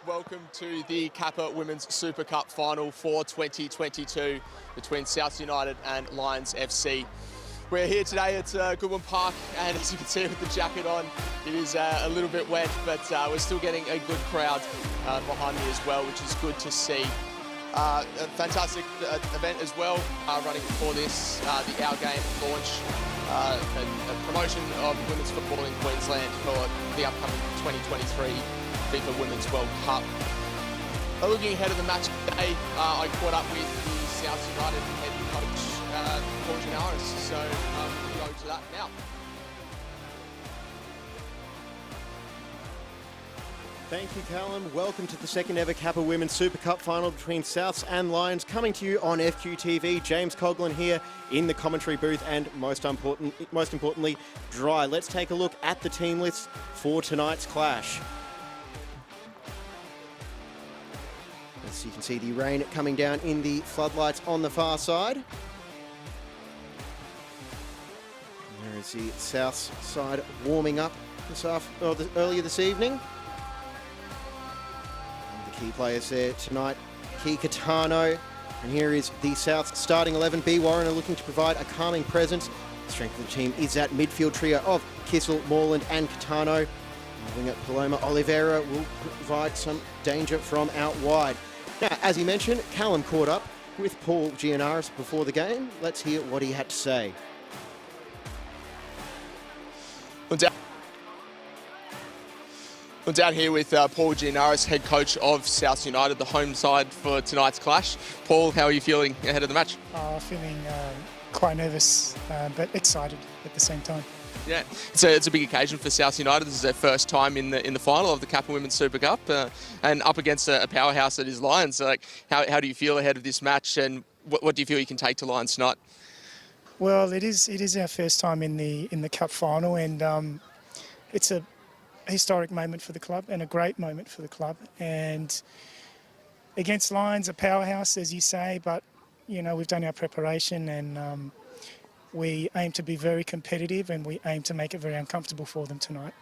Welcome to the Kappa Women's Super Cup final for 2022 between South United and Lions FC. We're here today at Goodwin Park, and as you can see with the jacket on, it is a little bit wet, but we're still getting a good crowd behind me as well, which is good to see. A fantastic event as well, running before this, the Our Game launch, a promotion of women's football in Queensland for the upcoming 2023 FIFA Women's World Cup. Looking ahead of the match today, I caught up with the South United head coach, Paul Ginaris, so we'll go to that now. Thank you, Callum. Welcome to the second ever Kappa Women's Super Cup final between Souths and Lions, coming to you on FQTV. James Coughlin here in the commentary booth, and most importantly, Dry. Let's take a look at the team list for tonight's clash. As you can see, the rain coming down in the floodlights on the far side. There is the South side warming up earlier this evening. And the key players there tonight, Key Catano. And here is the South starting 11. B. Warren are looking to provide a calming presence. The strength of the team is that midfield trio of Kissel, Moreland and Catano. Winger Paloma Oliveira will provide some danger from out wide. Now, as he mentioned, Callum caught up with Paul Gianaris before the game. Let's hear what he had to say. We're down here with Paul Gianaris, head coach of South United, the home side for tonight's clash. Paul, how are you feeling ahead of the match? Feeling quite nervous, but excited at the same time. Yeah, it's a big occasion for South United. This is their first time in the final of the Kappa Women's Super Cup, and up against a powerhouse that is Lions. So, like, how do you feel ahead of this match, and what do you feel you can take to Lions tonight? Well, it is our first time in the cup final, and it's a historic moment for the club and a great moment for the club. And against Lions, a powerhouse, as you say, but you know we've done our preparation and. We aim to be very competitive, and we aim to make it very uncomfortable for them tonight.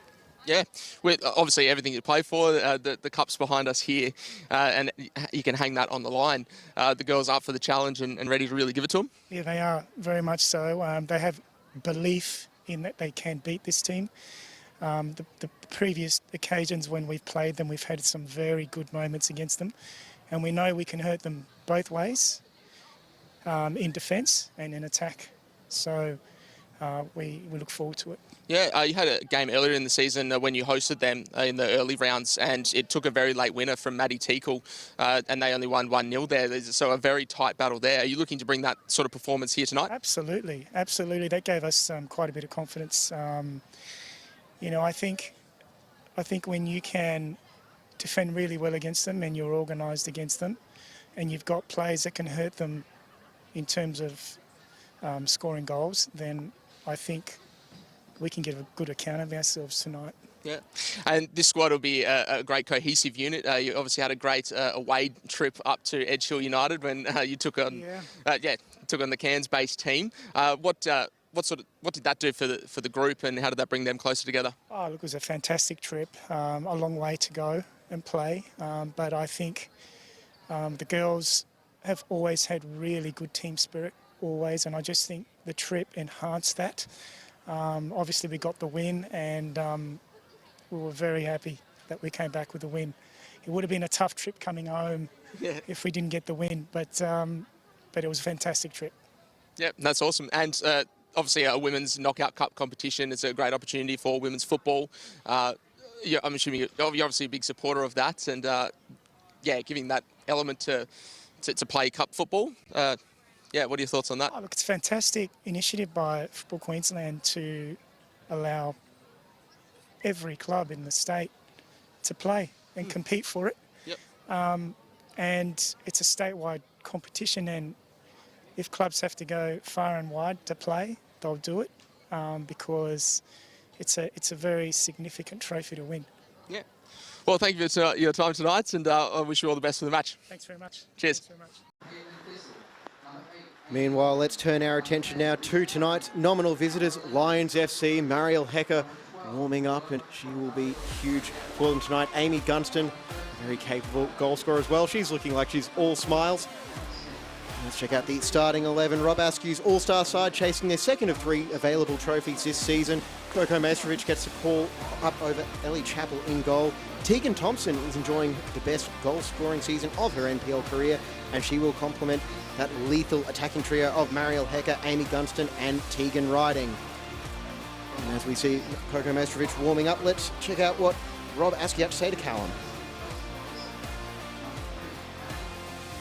Yeah, with obviously everything you play for, the cup's behind us here, and you can hang that on the line. The girls are up for the challenge and ready to really give it to them? Yeah, they are, very much so. They have belief in that they can beat this team. The previous occasions when we've played them, we've had some very good moments against them, and we know we can hurt them both ways, in defence and in attack. So we look forward to it. Yeah, you had a game earlier in the season when you hosted them in the early rounds, and it took a very late winner from Maddie Teakle, and they only won 1-0 there. So a very tight battle there. Are you looking to bring that sort of performance here tonight? Absolutely, absolutely. That gave us quite a bit of confidence. You know, I think when you can defend really well against them and you're organised against them, and you've got players that can hurt them in terms of scoring goals, then I think we can get a good account of ourselves tonight. Yeah, and this squad will be a great cohesive unit. You obviously had a great away trip up to Edgehill United when you took on the Cairns-based team. What did that do for the group, and how did that bring them closer together? Oh, look, it was a fantastic trip. A long way to go and play, but I think the girls have always had really good team spirit. Always, and I just think the trip enhanced that. Obviously we got the win, and we were very happy that we came back with the win. It would have been a tough trip coming home if we didn't get the win, but it was a fantastic trip. Yeah, that's awesome. And obviously a women's knockout cup competition is a great opportunity for women's football. I'm assuming you're obviously a big supporter of that, and giving that element to play cup football. Yeah, what are your thoughts on that? Oh, look, it's a fantastic initiative by Football Queensland to allow every club in the state to play and compete for it. Yep. And it's a statewide competition, and if clubs have to go far and wide to play, they'll do it because it's a very significant trophy to win. Yeah. Well, thank you for your time tonight, and I wish you all the best for the match. Thanks very much. Cheers. Thanks very much. Meanwhile, let's turn our attention now to tonight's nominal visitors, Lions FC. Mariel Hecker warming up, and she will be huge for them tonight. Amy Gunston, a very capable goal scorer as well. She's looking like she's all smiles. Let's check out the starting 11. Rob Askew's all-star side chasing their second of 3 available trophies this season. Coco Mestrovic gets the call up over Ellie Chappell in goal. Tegan Thompson is enjoying the best goal-scoring season of her NPL career, and she will complement that lethal attacking trio of Mariel Hecker, Amy Gunston and Tegan Riding. And as we see Coco Mestrovic warming up, let's check out what Rob Askew had to say to Callum.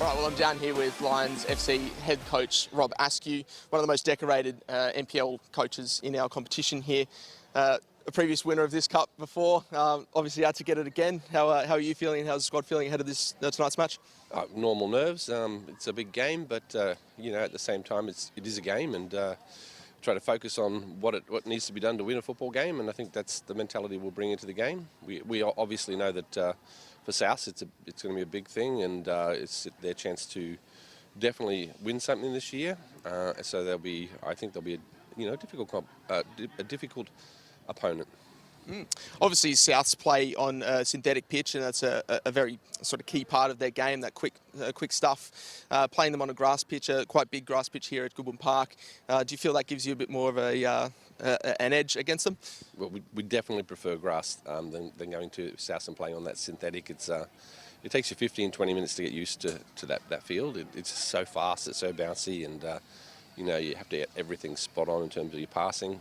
All right, well, I'm down here with Lions FC head coach Rob Askew, one of the most decorated NPL coaches in our competition here. A previous winner of this cup before, obviously out to get it again. How are you feeling? How's the squad feeling ahead of this tonight's match? Normal nerves. It's a big game, but at the same time, it is a game, and try to focus on what needs to be done to win a football game. And I think that's the mentality we'll bring into the game. We obviously know that for South, it's going to be a big thing, and it's their chance to definitely win something this year. So I think there'll be a difficult opponent. Obviously, Souths play on a synthetic pitch, and that's a very sort of key part of their game, that quick stuff. Playing them on a grass pitch, a quite big grass pitch here at Goodwin Park. Do you feel that gives you a bit more of an edge against them? Well, we definitely prefer grass than going to South and playing on that synthetic. It takes you 15-20 minutes to get used to that field. It's so fast, it's so bouncy, and you have to get everything spot on in terms of your passing.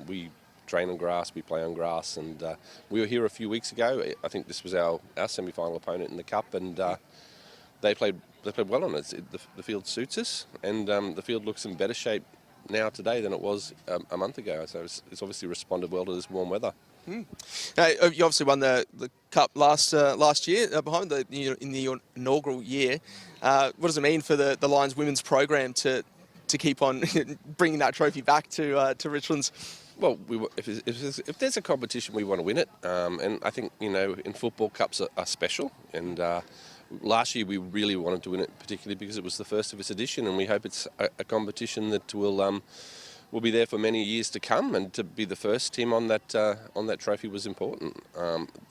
We train on grass, we play on grass, and we were here a few weeks ago. I think this was our semi-final opponent in the Cup, and they played well on it. The field suits us, and the field looks in better shape now today than it was a month ago. So it's obviously responded well to this warm weather. You obviously won the Cup last year in the inaugural year. What does it mean for the Lions women's program to keep on bringing that trophy back to Richlands? Well, if there's a competition, we want to win it. And I think, in football, cups are special. And last year we really wanted to win it, particularly because it was the first of its edition. And we hope it's a competition that will be there for many years to come. And to be the first team on that trophy was important.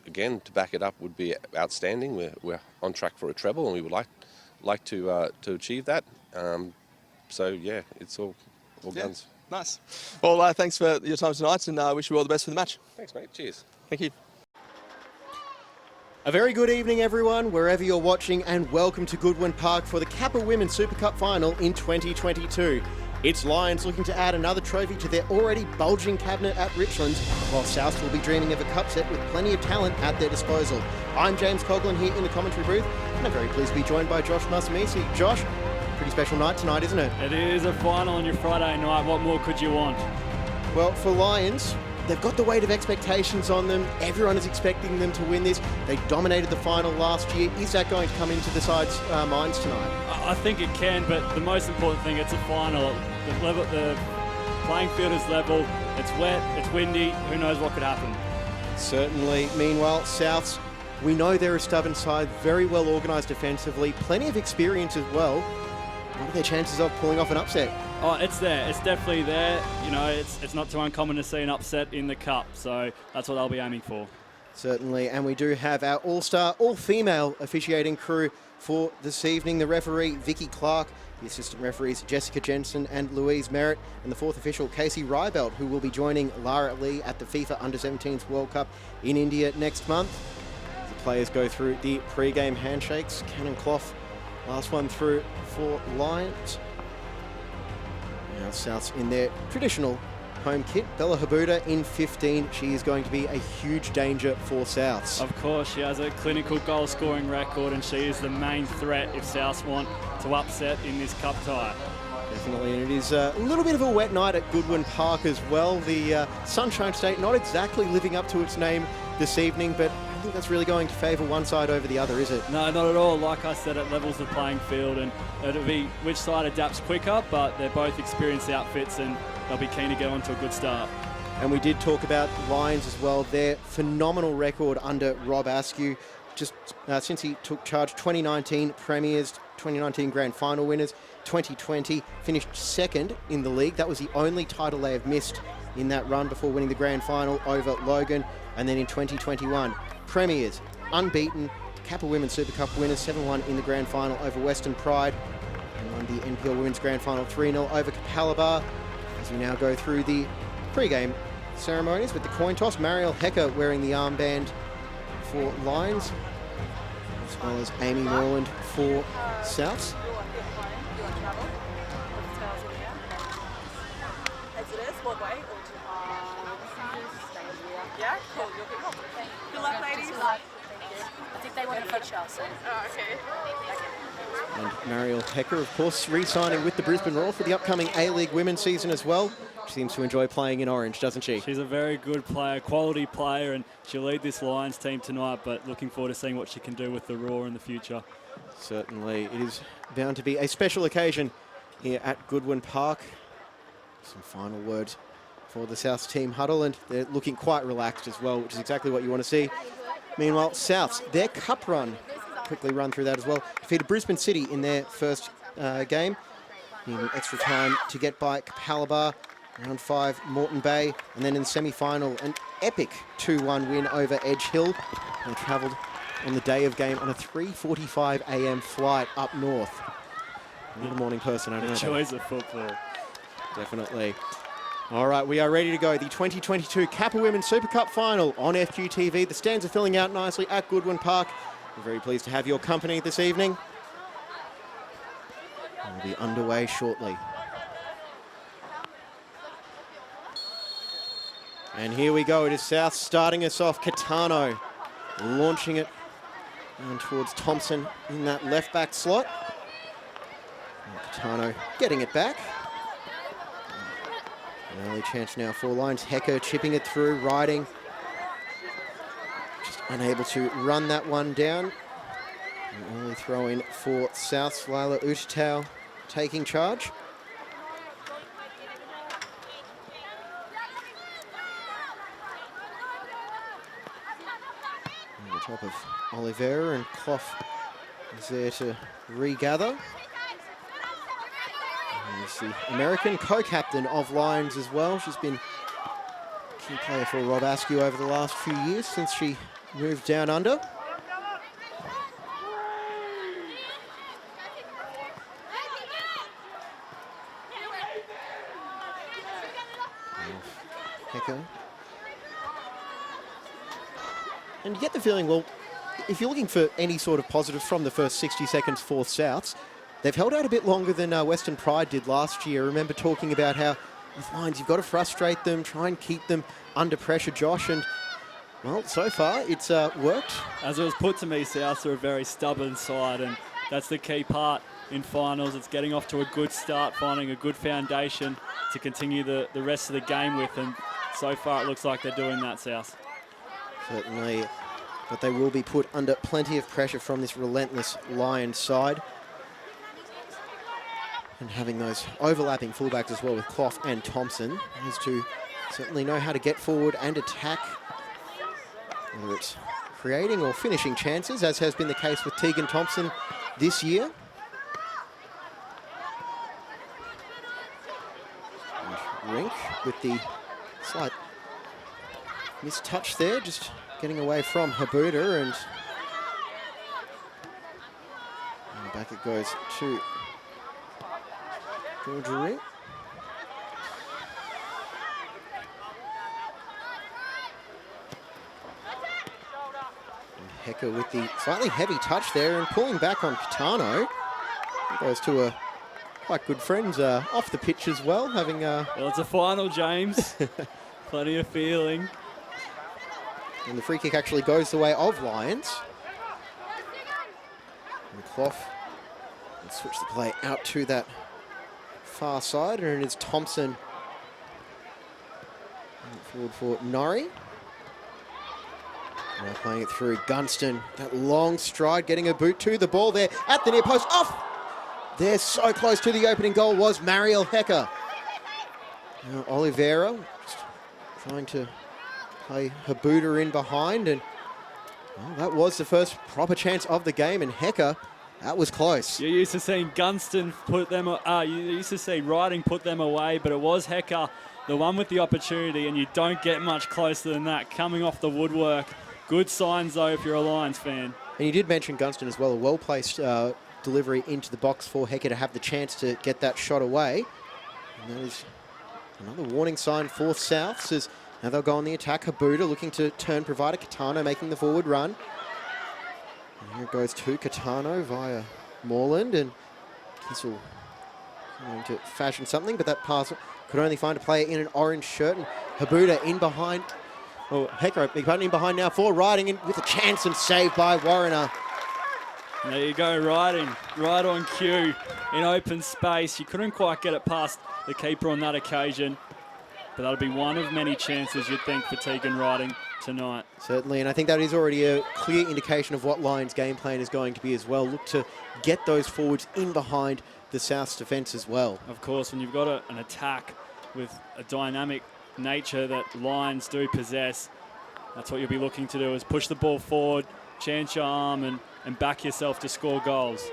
Again, to back it up would be outstanding. We're on track for a treble, and we would like to achieve that. So yeah, it's all guns. Nice. Well, thanks for your time tonight, and I wish you all the best for the match. Thanks, mate. Cheers. Thank you. A very good evening, everyone, wherever you're watching, and welcome to Goodwin Park for the Kappa Women's Super Cup final in 2022. It's Lions looking to add another trophy to their already bulging cabinet at Richlands, while South will be dreaming of a cup set with plenty of talent at their disposal. I'm James Coughlin here in the commentary booth, and I'm very pleased to be joined by Josh Masamisi. Josh, pretty special night tonight, isn't it? It is a final on your Friday night. What more could you want? Well, for Lions, they've got the weight of expectations on them. Everyone is expecting them to win this. They dominated the final last year. Is that going to come into the side's minds tonight? I think it can, but the most important thing, it's a final. The playing field is level. It's wet. It's windy. Who knows what could happen? Certainly. Meanwhile, Souths, we know they're a stubborn side, very well organised defensively, plenty of experience as well. What are their chances of pulling off an upset? Oh, it's there. It's definitely there. It's not too uncommon to see an upset in the Cup, so that's what I'll be aiming for. Certainly, and we do have our all-star, all-female officiating crew for this evening. The referee, Vicky Clark, the assistant referees, Jessica Jensen and Louise Merritt, and the fourth official, Casey Rybelt, who will be joining Lara Lee at the FIFA Under-17s World Cup in India next month. The players go through the pre-game handshakes. Cannon Clough, last one through for Lions. Now Souths in their traditional home kit. Bella Habuda in 15. She is going to be a huge danger for Souths. Of course, she has a clinical goal-scoring record, and she is the main threat if Souths want to upset in this Cup tie. Definitely, and it is a little bit of a wet night at Goodwin Park as well. The Sunshine State not exactly living up to its name this evening, but I don't think that's really going to favour one side over the other, is it? No, not at all. Like I said, it levels the playing field, and it'll be which side adapts quicker, but they're both experienced outfits, and they'll be keen to get on to a good start. And we did talk about Lions as well. Their phenomenal record under Rob Askew, just since he took charge. 2019 premiers, 2019 grand final winners, 2020 finished second in the league. That was the only title they have missed in that run before winning the grand final over Logan. And then in 2021, premiers, unbeaten, Kappa Women's Super Cup winners, 7-1 in the grand final over Western Pride, and won the NPL Women's Grand Final 3-0 over Kappa. As we now go through the pre-game ceremonies with the coin toss, Mariel Hecker wearing the armband for Lions, as well as Amy Morland for Souths. Yeah, cool. You'll be home. Good luck, ladies. Good luck. I think they want to feature us. Oh, okay. And Mariel Hecker, of course, re-signing with the Brisbane Roar for the upcoming A-League women's season as well. She seems to enjoy playing in orange, doesn't she? She's a very good player, quality player, and she'll lead this Lions team tonight, but looking forward to seeing what she can do with the Roar in the future. Certainly. It is bound to be a special occasion here at Goodwin Park. Some final words for the Souths team huddle, and they're looking quite relaxed as well, which is exactly what you want to see. Meanwhile, Souths, their cup run, quickly run through that as well, defeated Brisbane City in their first game. Needing extra time to get by Kappa. Round 5, Moreton Bay, and then in the semi-final, an epic 2-1 win over Edge Hill. They travelled on the day of game on a 3:45 a.m. flight up north. Not a morning person, I don't know. The joys of football. Definitely. All right, we are ready to go. The 2022 Kappa Women's Super Cup Final on FQTV. The stands are filling out nicely at Goodwin Park. We're very pleased to have your company this evening. We'll be underway shortly. And here we go. It is South starting us off. Catano launching it down towards Thompson in that left back slot. And Catano getting it back. An early chance now for Lions. Hecker chipping it through, riding. Just unable to run that one down. An early throw in for South. Lila Utatau taking charge. On the top of Oliveira, and Clough is there to regather. There's the American co-captain of Lions as well. She's been a key player for Rob Askew over the last few years since she moved down under. Hecker. And you get the feeling, well, if you're looking for any sort of positive from the first 60 seconds for Souths, they've held out a bit longer than Western Pride did last year. I remember talking about how with Lions, you've got to frustrate them, try and keep them under pressure, Josh. And, well, so far, it's worked. As it was put to me, Souths are a very stubborn side, and that's the key part in finals. It's getting off to a good start, finding a good foundation to continue the rest of the game with. And so far, it looks like they're doing that, South. Certainly. But they will be put under plenty of pressure from this relentless Lions side. And having those overlapping fullbacks as well with Clough and Thompson. Those two certainly know how to get forward and attack, whether it's creating or finishing chances, as has been the case with Tegan Thompson this year. And Rink with the slight mistouch there, just getting away from Habuda, and back it goes to Georgia. Hecker with the slightly heavy touch there and pulling back on Catano. Goes to a quite good friends off the pitch as well, having Well, it's a final, James. Plenty of feeling. And the free kick actually goes the way of Lions. And Clough will switch the play out to that far side, and it's Thompson forward for Norrie. Now playing it through Gunston. That long stride, getting a boot to the ball there at the near post. Off! They're so close to the opening goal was Mariel Hecker. Now Oliveira just trying to play Habuda in behind, and well, that was the first proper chance of the game, and Hecker, that was close. You're used to seeing Gunston put them, you used to see Riding put them away, but it was Hecker, the one with the opportunity, and you don't get much closer than that coming off the woodwork. Good signs, though, if you're a Lions fan. And you did mention Gunston as well, a well-placed delivery into the box for Hecker to have the chance to get that shot away. And that is another warning sign for Souths as now they'll go on the attack. Habuda looking to turn provider. Katano making the forward run. And here it goes to Katano via Moreland, and Kissel trying to fashion something, but that pass could only find a player in an orange shirt, and Habuda in behind. Oh, Hecker, big button in behind now for Riding in with a chance and saved by Warriner. There you go, Riding, right on cue in open space. You couldn't quite get it past the keeper on that occasion, but that'll be one of many chances you'd think for Tegan Riding tonight. Certainly, and I think that is already a clear indication of what Lions' game plan is going to be as well. Look to get those forwards in behind the South's defence as well. Of course, when you've got an attack with a dynamic nature that Lions do possess, that's what you'll be looking to do, is push the ball forward, chance your arm, and back yourself to score goals.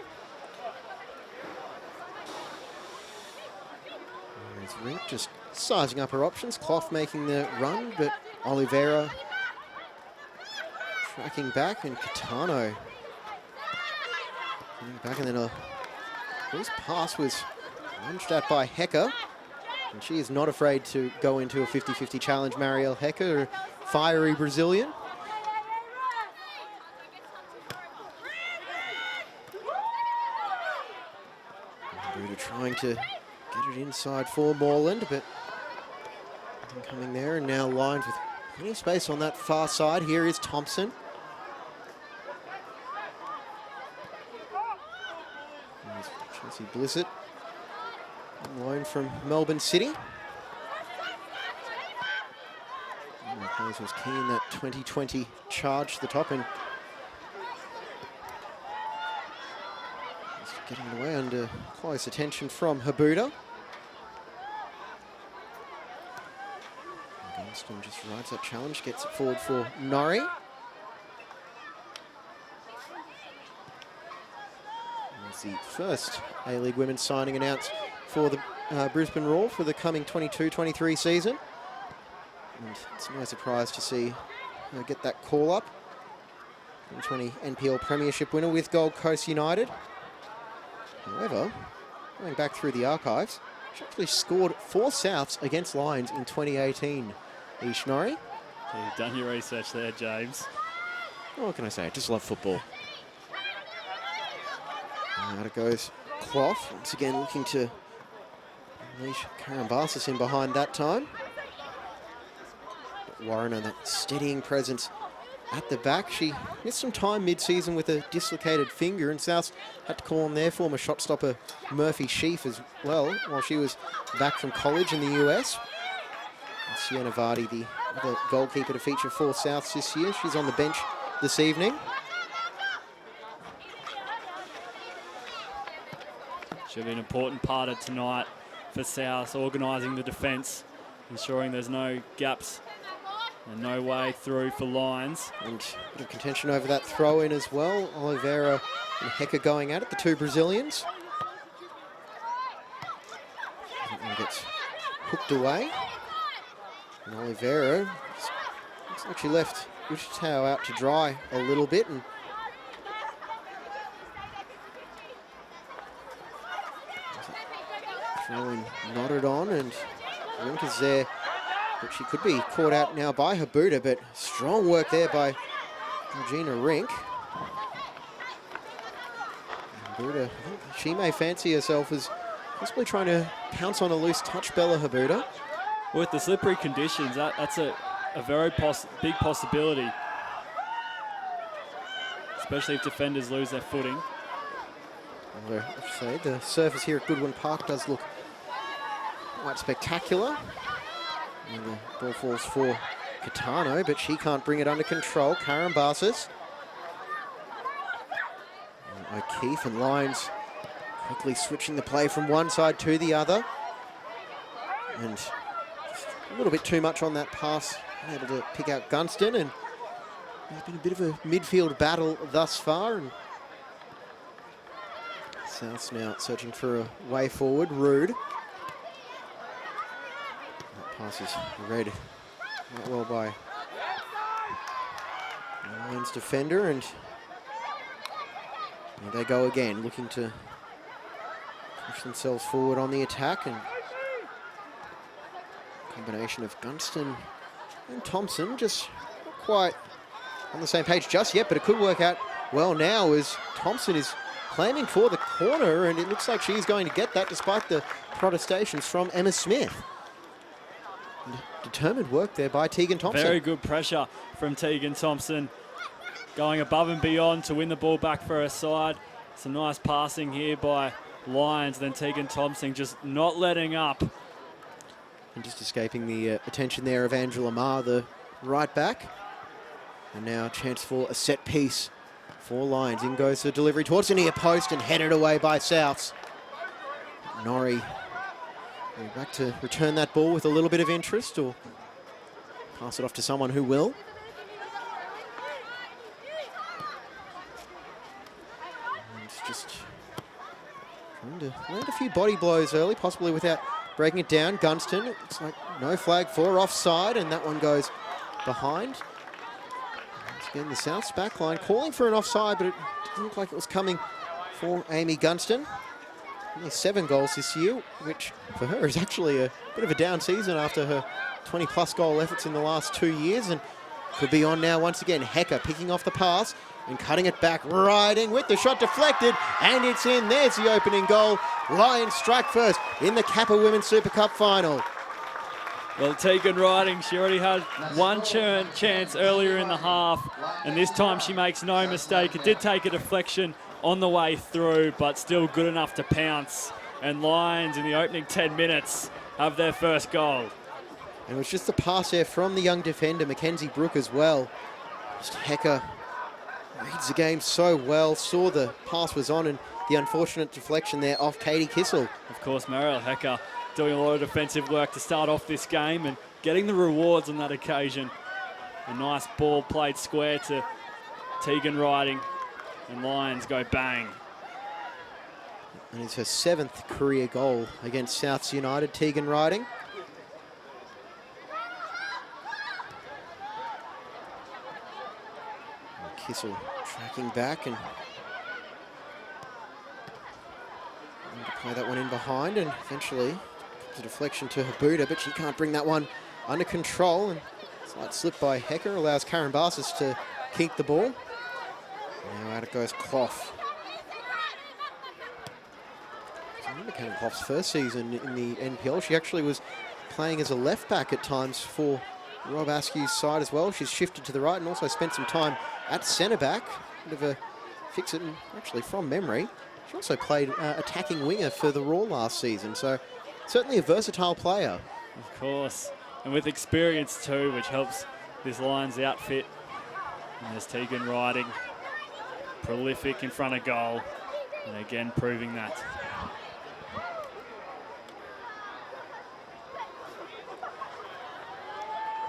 There's Rink just sizing up her options. Clough making the run, but Oliveira tracking back, and Katano coming back, and then this pass was lunged at by Hecker, and she is not afraid to go into a 50-50 challenge. Marielle Hecker, a fiery Brazilian. Buda trying to get it inside for Moreland, but coming there, and now Lions with plenty of space on that far side. Here is Thompson. There's Chelsea Blissett, on loan from Melbourne City. Players was key in that 2020 charge to the top, and just getting it away under close attention from Habuda. Gunston just rides that challenge, gets it forward for Norrie. There's the first A-League women's signing announced for the Brisbane Roar for the coming 22-23 season. And it's no surprise to see her get that call up. 2020 NPL Premiership winner with Gold Coast United. However, going back through the archives, she actually scored 4 Souths against Lions in 2018. Norrie. You've done your research there, James. What can I say? I just love football. And out it goes Clough, once again looking to unleash Karambasis in behind that time. But Warriner, that steadying presence at the back. She missed some time mid-season with a dislocated finger, and South had to call on their former shot stopper Murphy Sheaf as well while she was back from college in the US. And Sienna Vardy, the other goalkeeper to feature for Souths this year. She's on the bench this evening. Should be an important part of tonight for South, organising the defence, ensuring there's no gaps and no way through for Lions. And a bit of contention over that throw in as well. Oliveira and Hecker going at it, the two Brazilians. And gets hooked away. And Oliveira looks like she left Wichita out to dry a little bit, and throwing nodded on, and Rink is there, but she could be caught out now by Habuda, but strong work there by Georgina Rink. Habuda, she may fancy herself as possibly trying to pounce on a loose touch, Bella Habuda. With the slippery conditions, that's a very big possibility, especially if defenders lose their footing. Although, I should say, the surface here at Goodwin Park does look quite spectacular. And the ball falls for Katano, but she can't bring it under control. Karambasis. O'Keefe and Lyons quickly switching the play from one side to the other. And a little bit too much on that pass. Able to pick out Gunston, and there's been a bit of a midfield battle thus far. And South's now searching for a way forward. Rude. That pass is read quite well by the Lions defender, and here they go again, looking to push themselves forward on the attack. And combination of Gunston and Thompson just not quite on the same page just yet, but it could work out well now as Thompson is claiming for the corner, and it looks like she's going to get that despite the protestations from Emma Smith. And determined work there by Tegan Thompson. Very good pressure from Tegan Thompson, going above and beyond to win the ball back for her side. Some nice passing here by Lions, then Tegan Thompson just not letting up. And just escaping the attention there of Angela Maher, the right back. And now a chance for a set piece for Lions. In goes the delivery towards the near post and headed away by Souths. Norrie back to return that ball with a little bit of interest, or pass it off to someone who will. And it's just trying to land a few body blows early, possibly without breaking it down. Gunston, it's like no flag for offside, and that one goes behind. Once again, the South's back line calling for an offside, but it didn't look like it was coming for Amy Gunston. Only 7 goals this year, which for her is actually a bit of a down season after her 20-plus goal efforts in the last 2 years, and could be on now once again. Hecker picking off the pass and cutting it back, riding with the shot deflected, and it's in. There's the opening goal. Lions strike first in the Kappa Women's Super Cup final. Well, Tegan Riding, she already had one chance earlier in the half, and this time she makes no mistake. It did take a deflection on the way through, but still good enough to pounce. And Lions in the opening 10 minutes have their first goal. And it was just the pass there from the young defender, Mackenzie Brooke, as well. Just Hecker reads the game so well, saw the pass was on, and the unfortunate deflection there off Katie Kissel. Of course, Mariel Hecker doing a lot of defensive work to start off this game and getting the rewards on that occasion. A nice ball played square to Tegan Riding, and Lions go bang. And it's her 7th career goal against Souths United, Tegan Riding. And Kissel tracking back and to play that one in behind, and eventually comes a deflection to Habuda, but she can't bring that one under control, and slight slip by Hecker allows Karen Barsis to keep the ball. Now out it goes Clough. I remember Karen Clough's first season in the NPL. She actually was playing as a left back at times for Rob Askew's side as well. She's shifted to the right and also spent some time at centre back. Bit of a fix-it, and actually from memory, she also played attacking winger for the Raw last season, so certainly a versatile player. Of course, and with experience too, which helps this Lions outfit. And there's Tegan Riding, prolific in front of goal, and again proving that.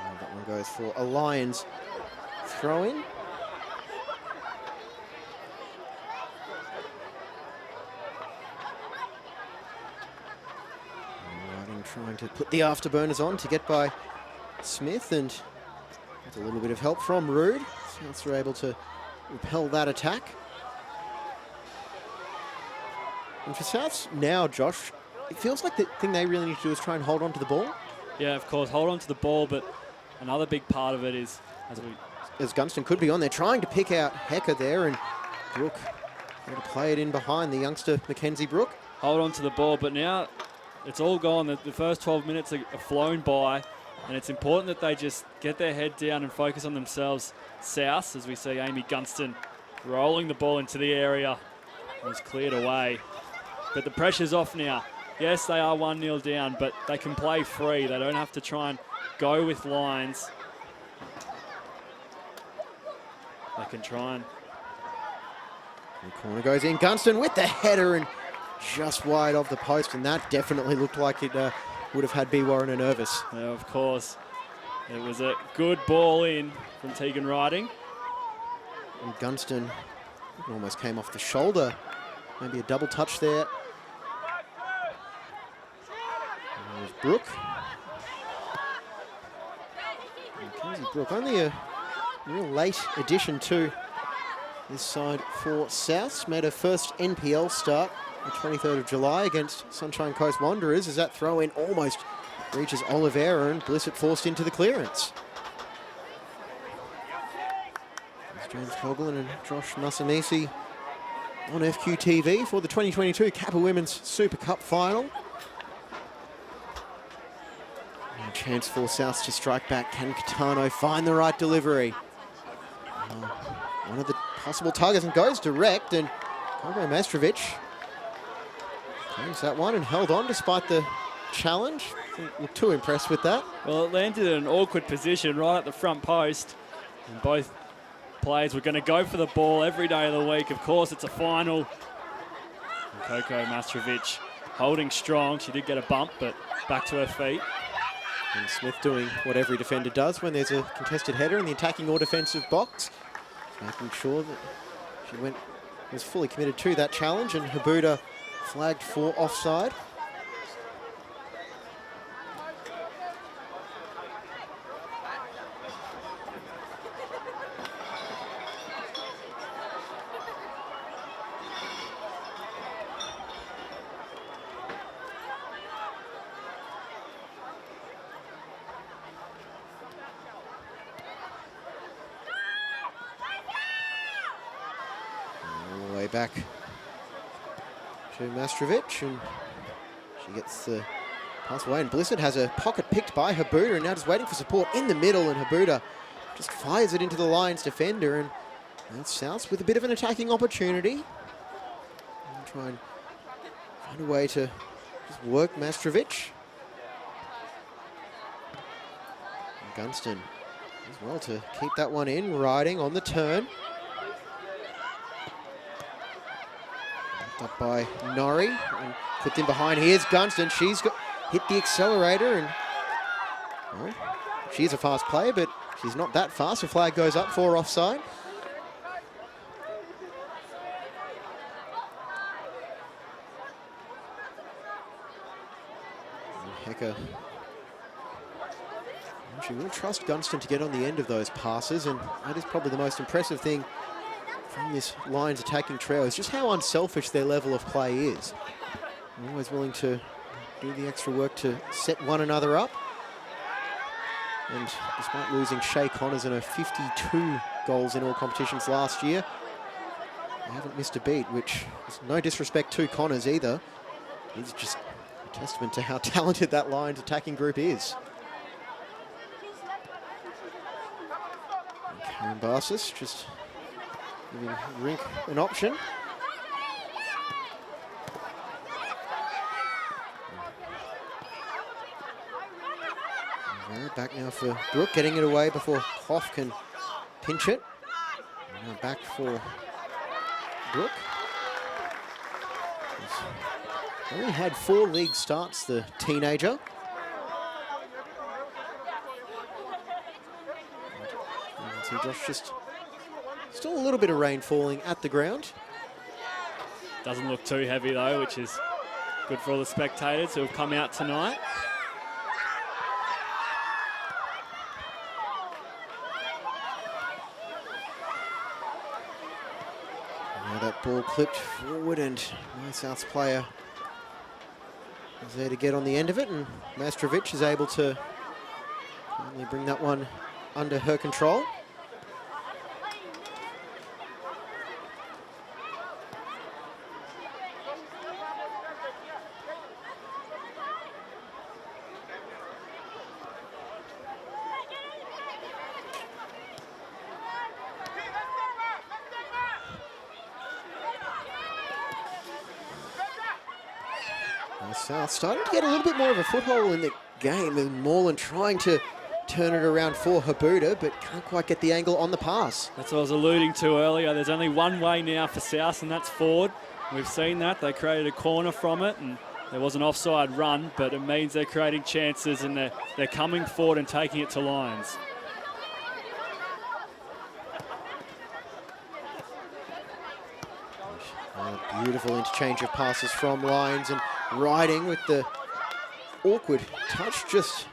And that one goes for a Lions throw-in. Trying to put the afterburners on to get by Smith, and with a little bit of help from Rude, Souths are able to repel that attack. And for Souths now, Josh, it feels like the thing they really need to do is try and hold on to the ball. Yeah, of course, hold on to the ball, but another big part of it is, as Gunston could be on there, trying to pick out Hecker there, and Brooke trying to play it in behind the youngster Mackenzie Brooke. Hold on to the ball, but now it's all gone. The first 12 minutes are flown by, and it's important that they just get their head down and focus on themselves. South, as we see Amy Gunston rolling the ball into the area, was cleared away. But the pressure's off now. Yes, they are 1-0 down, but they can play free. They don't have to try and go with lines. They can try and... The corner goes in. Gunston with the header and just wide of the post, and that definitely looked like it would have had B. Warren nervous. Yeah, of course. It was a good ball in from Tegan Riding. And Gunston almost came off the shoulder. Maybe a double touch there. And there's Brooke. Mackenzie Brooke, only a real late addition to this side for Souths. Made her first NPL start the 23rd of July against Sunshine Coast Wanderers as that throw in almost reaches Oliveira and Blissett forced into the clearance. There's James Coughlin and Josh Nasamisi on FQTV for the 2022 Kappa Women's Super Cup final. And a chance for Souths to strike back. Can Catano find the right delivery? One of the possible targets and goes direct, and Kogo Mastrovic takes that one and held on despite the challenge. Didn't look too impressed with that. Well, it landed in an awkward position right at the front post, and both players were going to go for the ball every day of the week. Of course, it's a final. And Coco Mastrovic holding strong. She did get a bump, but back to her feet. And Smith doing what every defender does when there's a contested header in the attacking or defensive box, making sure that she was fully committed to that challenge, and Habuda flagged for offside. Back to Mastrovic, and she gets the pass away, and Blissett has a pocket picked by Habuda, and now just waiting for support in the middle, and Habuda just fires it into the Lions defender, and that's Souths with a bit of an attacking opportunity. And try and find a way to just work Mastrovic. And Gunston as well to keep that one in, riding on the turn. Up by Norrie and put in behind. Here's Gunston. She's got hit the accelerator, and well, she's a fast player, but she's not that fast. The flag goes up for offside. And Hecker, she will trust Gunston to get on the end of those passes, and that is probably the most impressive thing from this Lions attacking trio, is just how unselfish their level of play is. They're always willing to do the extra work to set one another up. And despite losing Shay Connors and her 52 goals in all competitions last year, they haven't missed a beat, which is no disrespect to Connors either. It's just a testament to how talented that Lions attacking group is. And Karen Barsis just giving Rink an option. Back now for Brooke, getting it away before Hoff can pinch it. And now back for Brooke. She's only had 4 league starts, the teenager. And see Josh just still a little bit of rain falling at the ground. Doesn't look too heavy though, which is good for all the spectators who have come out tonight. Now that ball clipped forward, and my Souths player is there to get on the end of it, and Mastrovic is able to finally bring that one under her control. South starting to get a little bit more of a foothold in the game, and Moreland trying to turn it around for Habuda, but can't quite get the angle on the pass. That's what I was alluding to earlier. There's only one way now for South, and that's forward. We've seen that. They created a corner from it, and There was an offside run, but it means they're creating chances and they're coming forward and taking it to Lions. A beautiful interchange of passes from Lions, and Riding with the awkward touch just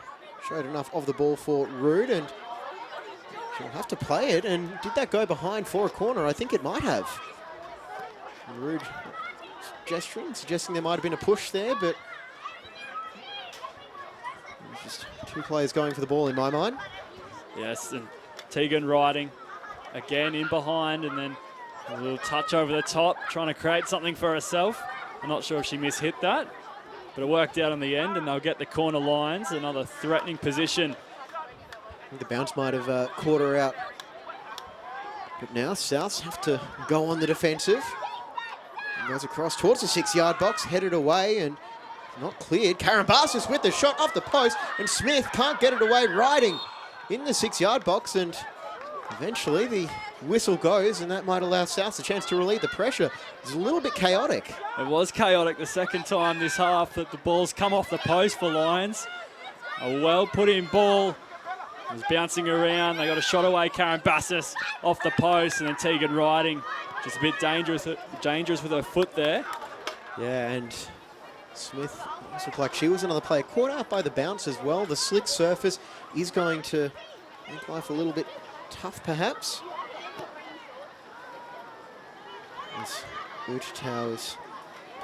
showed enough of the ball for Rood, and she'll have to play it. And did that go behind for a corner? I think it might have. Rood gesturing, suggesting there might have been a push there, but just two players going for the ball in my mind. Yes, and Tegan Riding again in behind, and then a little touch over the top, trying to create something for herself. I'm not sure if she mishit that, but it worked out in the end, and they'll get the corner Lions. Another threatening position. I think the bounce might have caught her out. But now Souths have to go on the defensive. And goes across towards the 6-yard box, headed away and not cleared. Karambassis with the shot off the post, and Smith can't get it away. Riding in the 6-yard box, and eventually the whistle goes, and that might allow Souths a chance to relieve the pressure. It's a little bit chaotic. It was chaotic the second time this half that the ball's come off the post for Lions. A well put in ball. It was bouncing around. They got a shot away, Karambassis off the post, and then Tegan Riding just a bit dangerous with her foot there. Yeah, and Smith looked like she was another player caught out by the bounce as well. The slick surface is going to make life a little bit tough, perhaps. As Uchitau is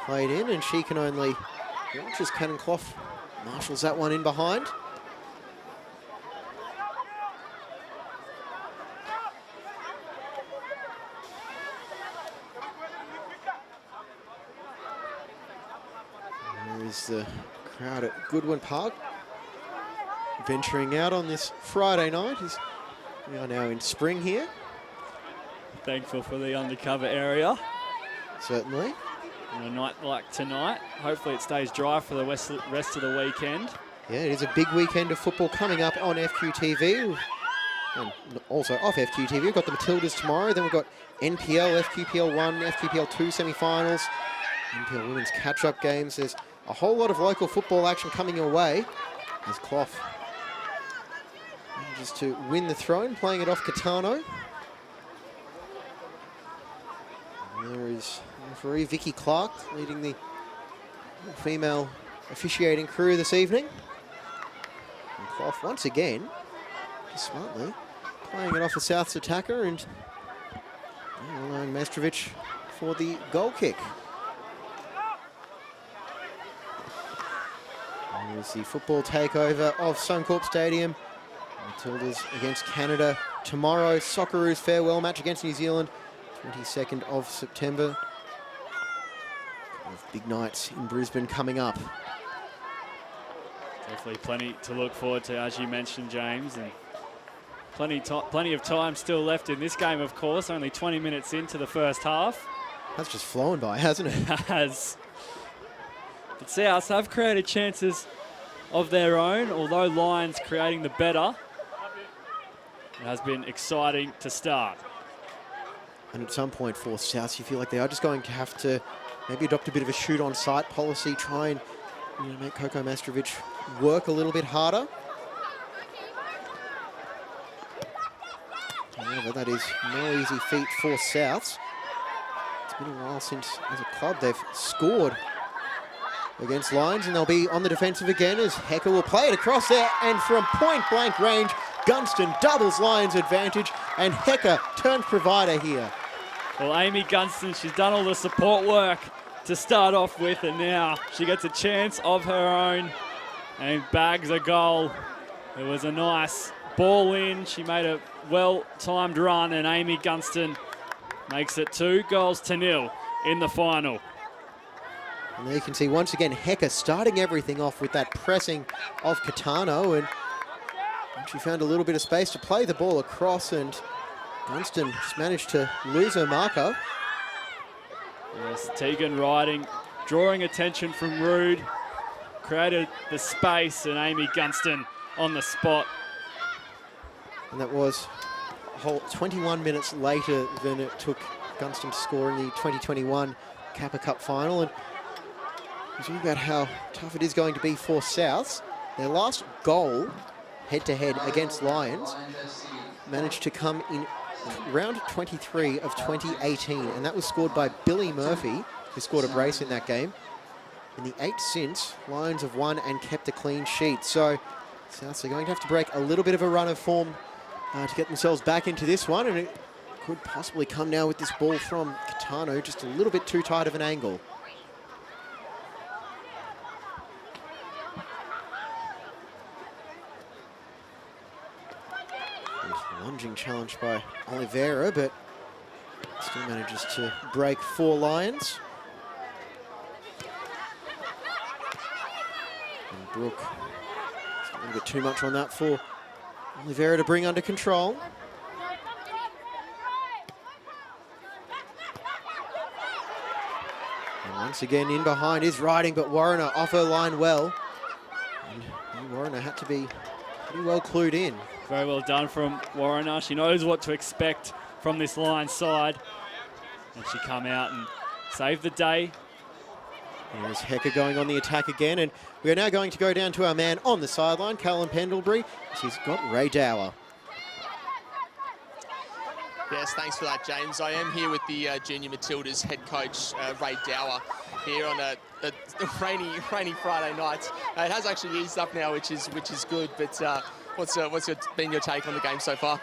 played in, and she can only watch as Cannonclough marshals that one in behind. There is the crowd at Goodwin Park venturing out on this Friday night. We are now in spring here. Thankful for the undercover area. Certainly. On a night like tonight, hopefully it stays dry for the rest of the weekend. Yeah, it is a big weekend of football coming up on FQTV. And also off FQTV, we've got the Matildas tomorrow. Then we've got NPL, FQPL 1, FQPL 2 semi-finals, NPL women's catch-up games. There's a whole lot of local football action coming your way as Clough manages to win the throne, playing it off Catano. And there is referee Vicky Clark leading the female officiating crew this evening. And Clough once again, smartly, playing it off the South's attacker, and allowing Mestrovic for the goal kick. And there's the football takeover of Suncorp Stadium. Matildas against Canada tomorrow. Socceroos farewell match against New Zealand, 22nd of September. With big nights in Brisbane coming up. Definitely plenty to look forward to, as you mentioned, James, and plenty of time still left in this game, of course. Only 20 minutes into the first half. That's just flown by, hasn't it? It has. But Souths have created chances of their own, although Lions creating the better. It has been exciting to start. And at some point for Souths, you feel like they are just going to have to maybe adopt a bit of a shoot-on-sight policy, try and make Coco Mestrovic work a little bit harder. However, that is no easy feat for Souths. It's been a while since, as a club, they've scored against Lions, and they'll be on the defensive again as Hecker will play it across there, and from point-blank range, Gunston doubles Lions' advantage, and Hecker turns provider here. Well, Amy Gunston, she's done all the support work to start off with, and now she gets a chance of her own and bags a goal. It was a nice ball in. She made a well-timed run, and Amy Gunston makes it 2-0 in the final. And there you can see once again Hecker starting everything off with that pressing of Catano, and she found a little bit of space to play the ball across, and Gunston just managed to lose her marker. Yes, Tegan Riding drawing attention from Rood, created the space, and Amy Gunston on the spot. And that was a whole 21 minutes later than it took Gunston to score in the 2021 Kappa Cup final. And talking about how tough it is going to be for Souths. Their last goal, head-to-head against Lions, managed to come in round 23 of 2018, and that was scored by Billy Murphy, who scored a brace in that game. In the 8 since, Lions have won and kept a clean sheet. So Souths are going to have to break a little bit of a run of form to get themselves back into this one, and it could possibly come now with this ball from Catano, just a little bit too tight of an angle. And lunging challenge by Oliveira, but still manages to break for Lions. And Brooke, a little bit too much on that for Oliveira to bring under control. And once again in behind is Riding, but Warriner off her line well. And Warriner had to be pretty well clued in. Very well done from Warriner. She knows what to expect from this line side. And she come out and saved the day. There's Hecker going on the attack again, and we are now going to go down to our man on the sideline, Callum Pendlebury. She's got Ray Dower. Yes, thanks for that, James. I am here with the Junior Matildas head coach, Ray Dower, here on a rainy Friday night. It has actually eased up now, which is good. But what's been your take on the game so far?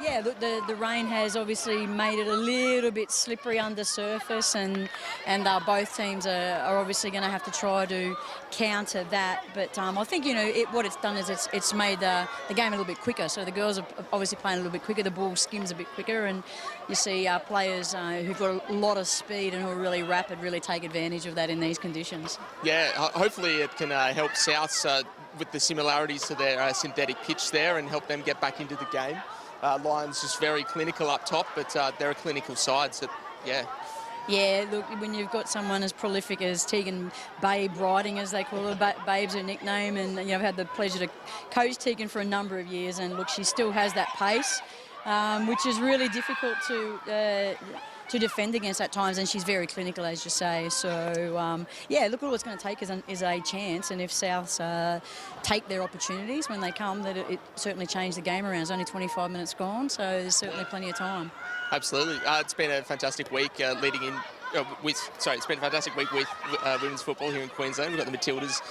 Yeah, look, the rain has obviously made it a little bit slippery under surface, and both teams are obviously going to have to try to counter that. But I think, what it's done is it's made the game a little bit quicker. So the girls are obviously playing a little bit quicker. The ball skims a bit quicker, and you see players who've got a lot of speed and who are really rapid really take advantage of that in these conditions. Yeah, hopefully it can help Souths with the similarities to their synthetic pitch there and help them get back into the game. Lions just very clinical up top, but they're a clinical side, so yeah. Yeah, look, when you've got someone as prolific as Tegan Babe Riding, as they call her, Babe's her nickname, and I've had the pleasure to coach Tegan for a number of years, and look, she still has that pace, which is really difficult to defend against at times, and she's very clinical, as you say. So, yeah, look, all it's going to take is a chance, and if Souths take their opportunities when they come, that it certainly changed the game around. It's only 25 minutes gone, so there's certainly plenty of time. Absolutely. It's been a fantastic week leading in. It's been a fantastic week with women's football here in Queensland. We've got the Matildas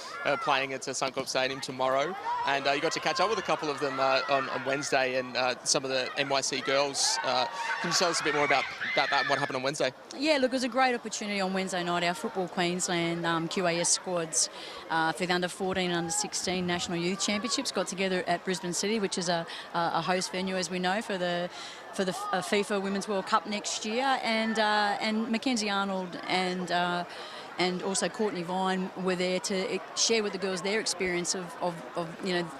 playing at Suncorp Stadium tomorrow, and you got to catch up with a couple of them on Wednesday, and some of the NYC girls. Can you tell us a bit more about that and what happened on Wednesday? Yeah, look, it was a great opportunity on Wednesday night. Our Football Queensland QAS squads for the under-14 and under-16 National Youth Championships got together at Brisbane City, which is a host venue, as we know, for the FIFA Women's World Cup next year, and Mackenzie Arnold and also Courtney Vine were there to share with the girls their experience of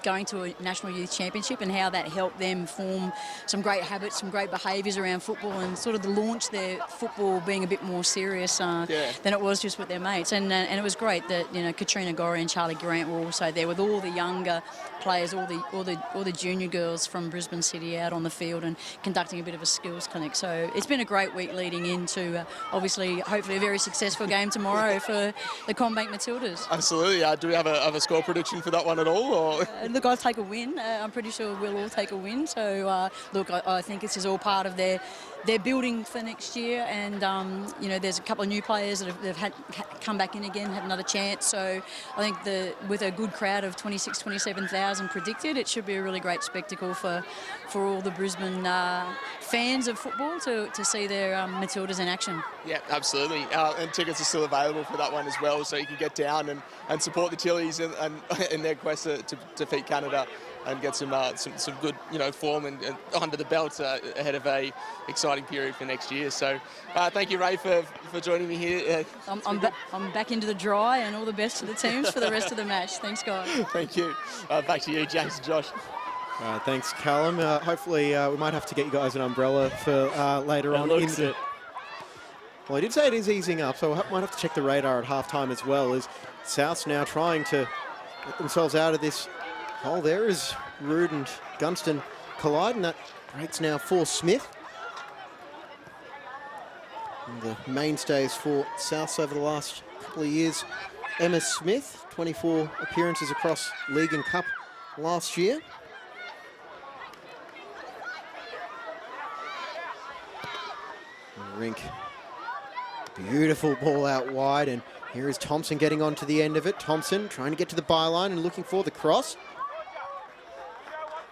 going to a National Youth Championship and how that helped them form some great habits, some great behaviours around football, and sort of the launch their football being a bit more serious than it was just with their mates. And it was great that Katrina Gorey and Charlie Grant were also there with all the younger players, all the junior girls from Brisbane City out on the field and conducting a bit of a skills clinic. So it's been a great week leading into obviously hopefully a very successful game tomorrow for the Combank Matildas. Absolutely. Do we have a score prediction for that one at all? Or? Look, I'll take a win. I'm pretty sure we'll all take a win. So, look, I think this is all part of their building for next year, and there's a couple of new players that have come back in again, had another chance. So I think with a good crowd of 27,000 predicted, it should be a really great spectacle for all the Brisbane fans of football to see their Matildas in action. Yeah, absolutely. And tickets are still available for that one as well, so you can get down and support the Tillies and in their quest to defeat Canada and get some good form and under the belt ahead of a exciting period for next year. So thank you, Ray, for joining me here. I'm back into the dry, and all the best to the teams for the rest of the match. Thanks, guys. Thank you. Back to you, James and Josh. Thanks, Callum. Hopefully we might have to get you guys an umbrella for later on. Well, I did say it is easing up, so we might have to check the radar at halftime as well, as South's now trying to get themselves out of this hole there as Rood and Gunston collide, and that breaks now for Smith. And the mainstays for Souths over the last couple of years Emma Smith, 24 appearances across League and Cup last year. Rink, beautiful ball out wide, and here is Thompson getting onto the end of it. Thompson trying to get to the byline and looking for the cross.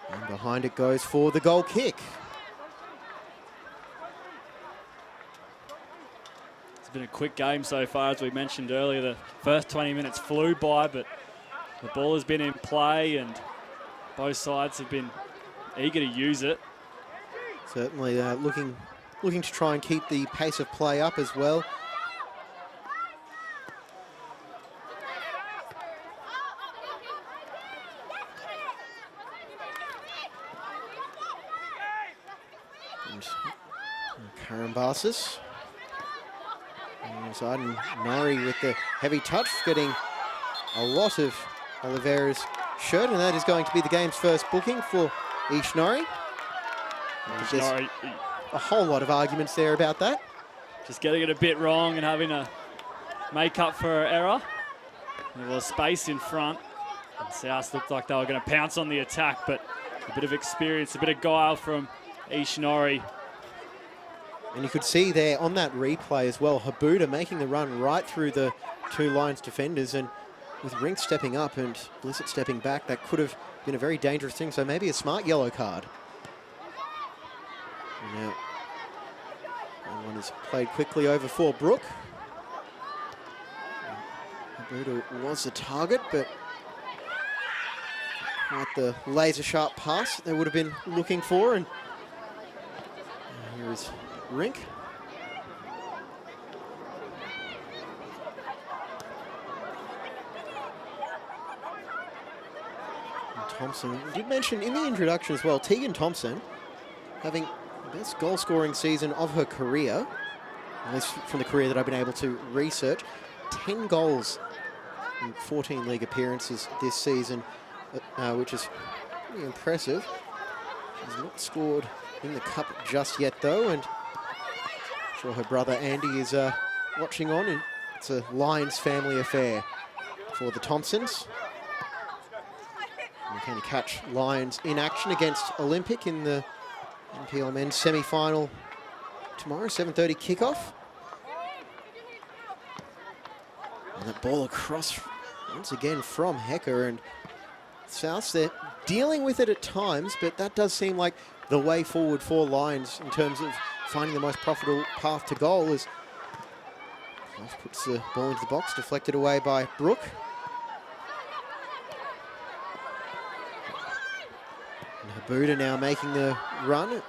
And behind it goes for the goal kick. It's been a quick game so far, as we mentioned earlier. The first 20 minutes flew by, but the ball has been in play and both sides have been eager to use it. Certainly looking to try and keep the pace of play up as well. And Karambassis inside, and Nari with the heavy touch, getting a lot of Oliveira's shirt, and that is going to be the game's first booking for Ishinori. Ishinori, a whole lot of arguments there about that. just getting it a bit wrong and having to make up for her error. There was space in front. And South looked like they were going to pounce on the attack, but a bit of experience, a bit of guile from Ishinori. And you could see there on that replay as well, Habuda making the run right through the two Lions defenders, and with Rink stepping up and Blissett stepping back, that could have been a very dangerous thing, so maybe a smart yellow card. And now, that one is played quickly over for Brooke. Habuda was the target, but not the laser-sharp pass they would have been looking for. And here is Rink. And Thompson did mention in the introduction as well, Tegan Thompson having the best goal-scoring season of her career, at least from the career that I've been able to research. 10 goals in 14 league appearances this season, which is pretty impressive. She's not scored in the cup just yet, though, and I'm sure her brother Andy is watching on, and it's a Lions family affair for the Thompsons. And can catch Lions in action against Olympic in the NPL men's semi-final tomorrow, 7:30 kickoff. And that ball across once again from Hecker, and Souths, they're dealing with it at times, but that does seem like the way forward for Lions in terms of finding the most profitable path to goal. As Goff puts the ball into the box, deflected away by Brooke. And Habuda now making the run.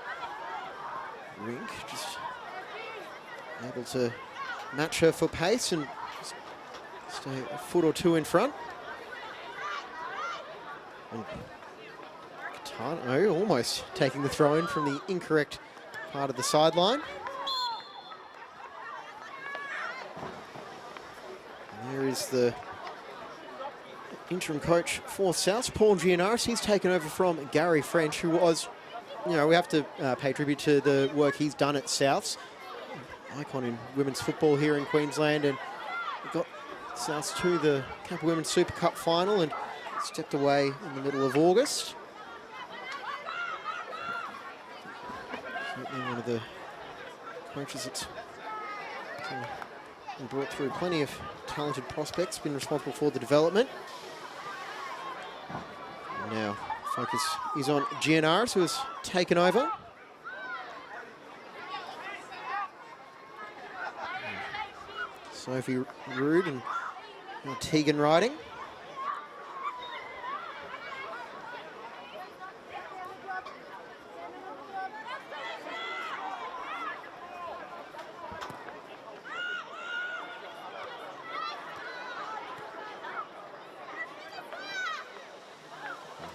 Rink just able to match her for pace and stay a foot or two in front. And Katano almost taking the throw in from the incorrect part of the sideline. And there is the interim coach for South, Paul Gianaris. He's taken over from Gary French, who was, we have to pay tribute to the work he's done at Souths. Icon in women's football here in Queensland, and got Souths to the Kappa Women's Super Cup final and stepped away in the middle of August. Certainly one of the coaches that's been brought through plenty of talented prospects, been responsible for the development. And now focus is on Gianaris, who has taken over. Sophie Rude and Tegan riding.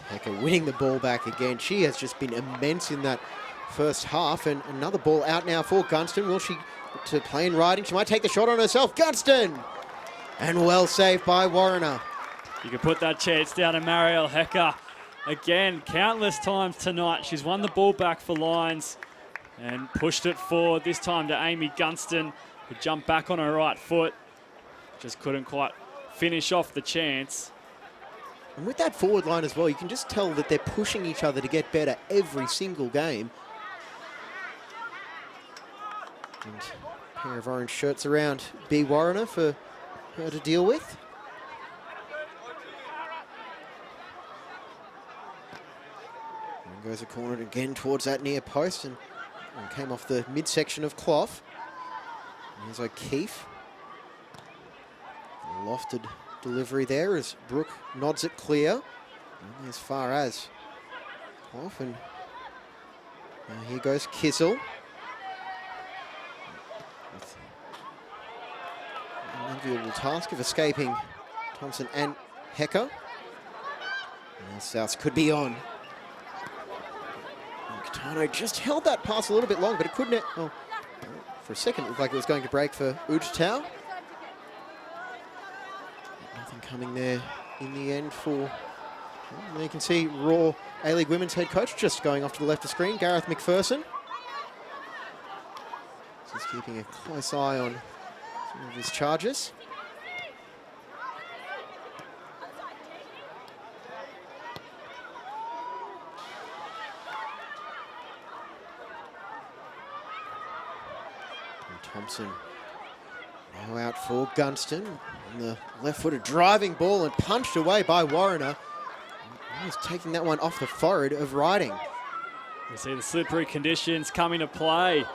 Hecker winning the ball back again. She has just been immense in that first half, and another ball out now for Gunston. Will she to play in riding? She might take the shot on herself. Gunston! And well saved by Warrener. You can put that chance down to Marielle Hecker. Again, countless times tonight, she's won the ball back for Lions and pushed it forward, this time to Amy Gunston, who jumped back on her right foot. Just couldn't quite finish off the chance. And with that forward line as well, you can just tell that they're pushing each other to get better every single game. And a pair of orange shirts around B. Warriner for her to deal with. And goes a corner again towards that near post and came off the midsection of Clough. Here's O'Keefe. A lofted delivery there as Brooke nods it clear. Only as far as Clough, and now here goes Kissel. With an unenviable task of escaping Thompson and Hecker. And Souths could be on. And Katano just held that pass a little bit long, but it couldn't. Oh, for a second, it looked like it was going to break for Ujtau. Nothing coming there in the end for. Well, you can see Raw A-League Women's head coach just going off to the left of screen, Gareth McPherson. He's keeping a close eye on some of his charges. And Thompson now out for Gunston. And the left-footed driving ball and punched away by Warriner. He's taking that one off the forehead of Riding. We see the slippery conditions come into play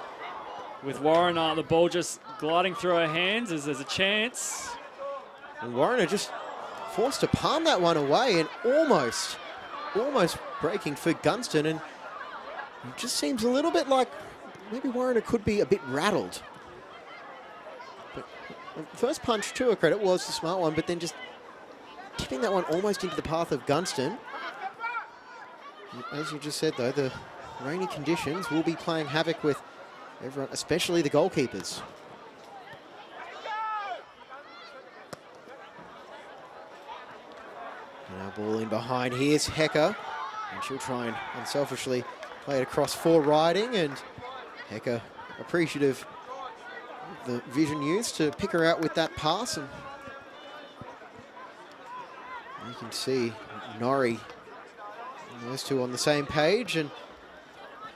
with Warriner. The ball just gliding through her hands as there's a chance. And Warriner just forced to palm that one away and almost breaking for Gunston. And it just seems a little bit like maybe Warriner could be a bit rattled. But the first punch, to her credit, was the smart one, but then just tipping that one almost into the path of Gunston. As you just said, though, the rainy conditions will be playing havoc with everyone, especially the goalkeepers. Now ball in behind. Here's Hecker. And she'll try and unselfishly play it across for Riding. And Hecker appreciative of the vision used to pick her out with that pass. And you can see Norrie, those two on the same page, and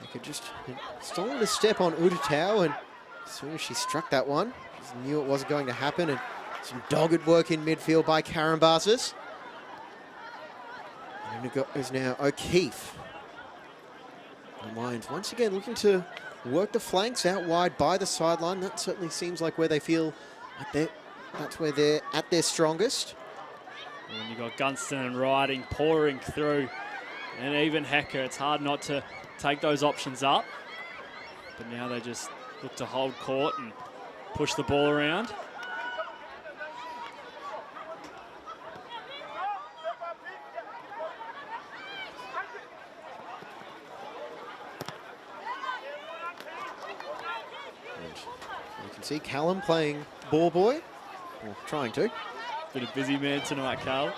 they could just stolen a step on Ujtau, and as soon as she struck that one, she knew it wasn't going to happen, and some dogged work in midfield by Karambazis. And it goes now O'Keefe. The Lions once again looking to work the flanks out wide by the sideline. That certainly seems like where they feel like that's where they're at their strongest. When you've got Gunston and Riding pouring through, and even Hecker, it's hard not to take those options up. But now they just look to hold court and push the ball around. And you can see Callum playing ball boy, or trying to. Been a busy man tonight, Carl.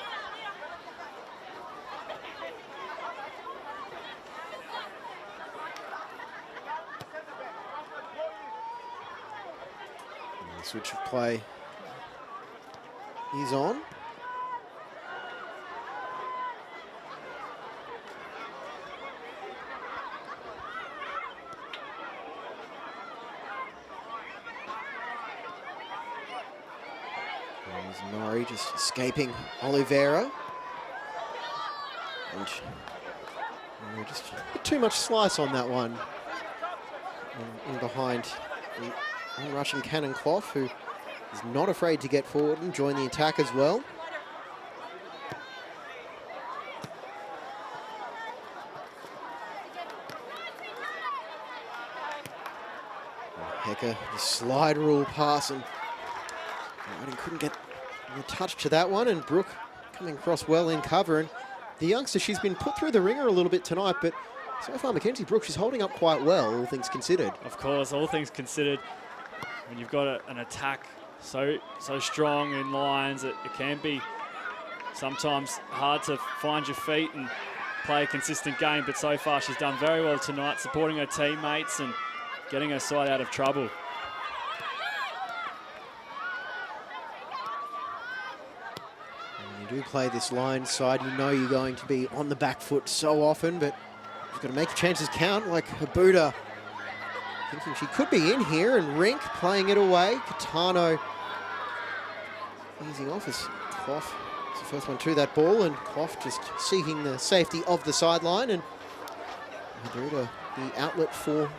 The switch of play is on. There's Norrie just escaping Oliveira. And just a bit too much slice on that one. And in behind the Russian cannon Clough, who is not afraid to get forward and join the attack as well. Hecker, the slide rule pass, and Riding couldn't get the touch to that one, and Brooke coming across well in cover. And the youngster, she's been put through the ringer a little bit tonight, but so far Mackenzie Brooks is holding up quite well, all things considered. Of course, all things considered, when you've got an attack so strong in Lions, it can be sometimes hard to find your feet and play a consistent game, but so far she's done very well tonight, supporting her teammates and getting her side out of trouble. you do play this line side, you know you're going to be on the back foot so often, but you've got to make your chances count, like Habuda thinking she could be in here, and Rink playing it away. Kitano easing off as Clough is the first one to that ball, and Clough just seeking the safety of the sideline, and Habuda the outlet for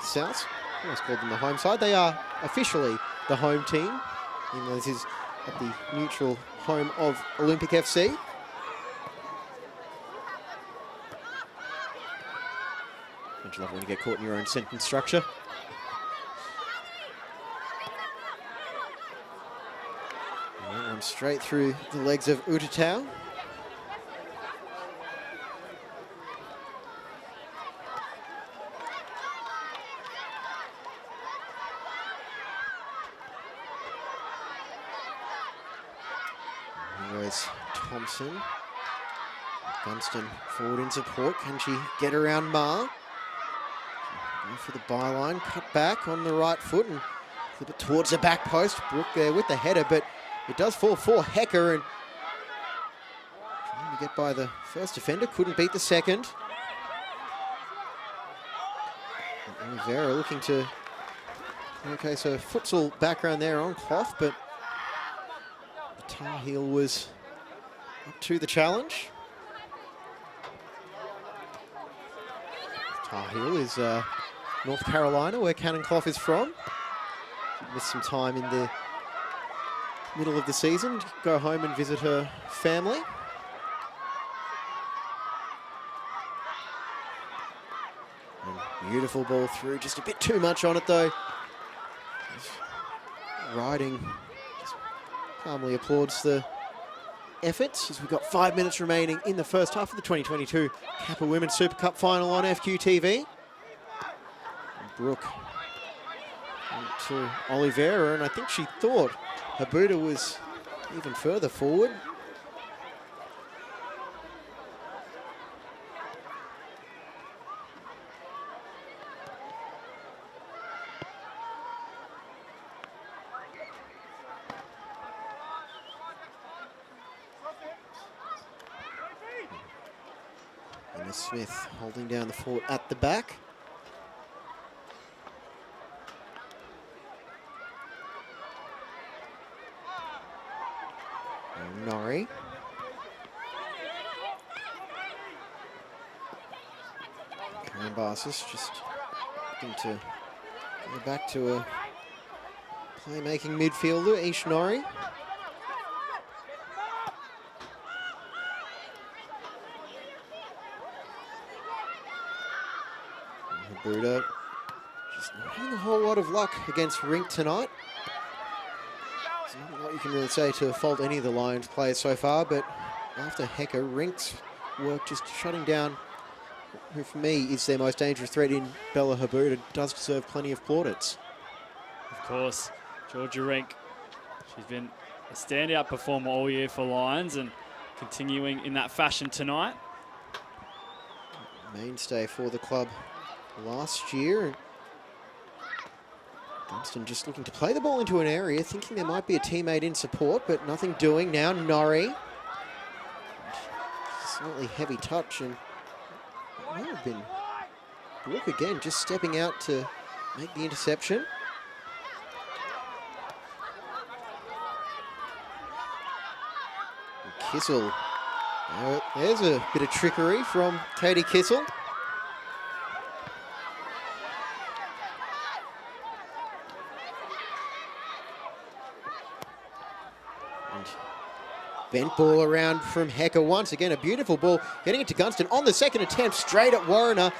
South. I almost called them the home side. They are officially the home team, even though this is at the neutral home of Olympic FC. Don't you love when you get caught in your own sentence structure? And that one straight through the legs of Utatau. There's Thompson. Gunston forward in support. Can she get around Ma? Go for the byline. Cut back on the right foot and flip it towards the back post. Brooke there with the header, but it does fall for Hecker, and trying to get by the first defender. Couldn't beat the second. And Oliveira looking to... Okay, so futsal background there on Clough, but the Tar Heel was up to the challenge. Tar Heel is North Carolina, where Cannon Clough is from. Missed some time in the middle of the season to go home and visit her family. And beautiful ball through, just a bit too much on it though. Riding just calmly applauds the efforts as we've got 5 minutes remaining in the first half of the 2022 Kappa Women's Super Cup final on FQTV. And Brooke to Oliveira, and I think she thought Habuda was even further forward. Smith holding down the fort at the back. And Norrie. Karen Barsis just looking to go back to a playmaking midfielder, Ish Norrie. Habuda just not having a whole lot of luck against Rink tonight. There's not a lot you can really say to fault any of the Lions players so far, but after Hecker, Rink's work just shutting down who for me is their most dangerous threat in Bella Habuda does deserve plenty of plaudits. Of course, Georgia Rink, she's been a standout performer all year for Lions and continuing in that fashion tonight. Mainstay for the club last year. Dunstan just looking to play the ball into an area, thinking there might be a teammate in support, but nothing doing now. Norrie. Slightly heavy touch, and it might have been Brooke again, just stepping out to make the interception. And Kissel. There's a bit of trickery from Katie Kissel. Bent ball around from Hecker once again. A beautiful ball getting it to Gunston on the second attempt, straight at Warriner.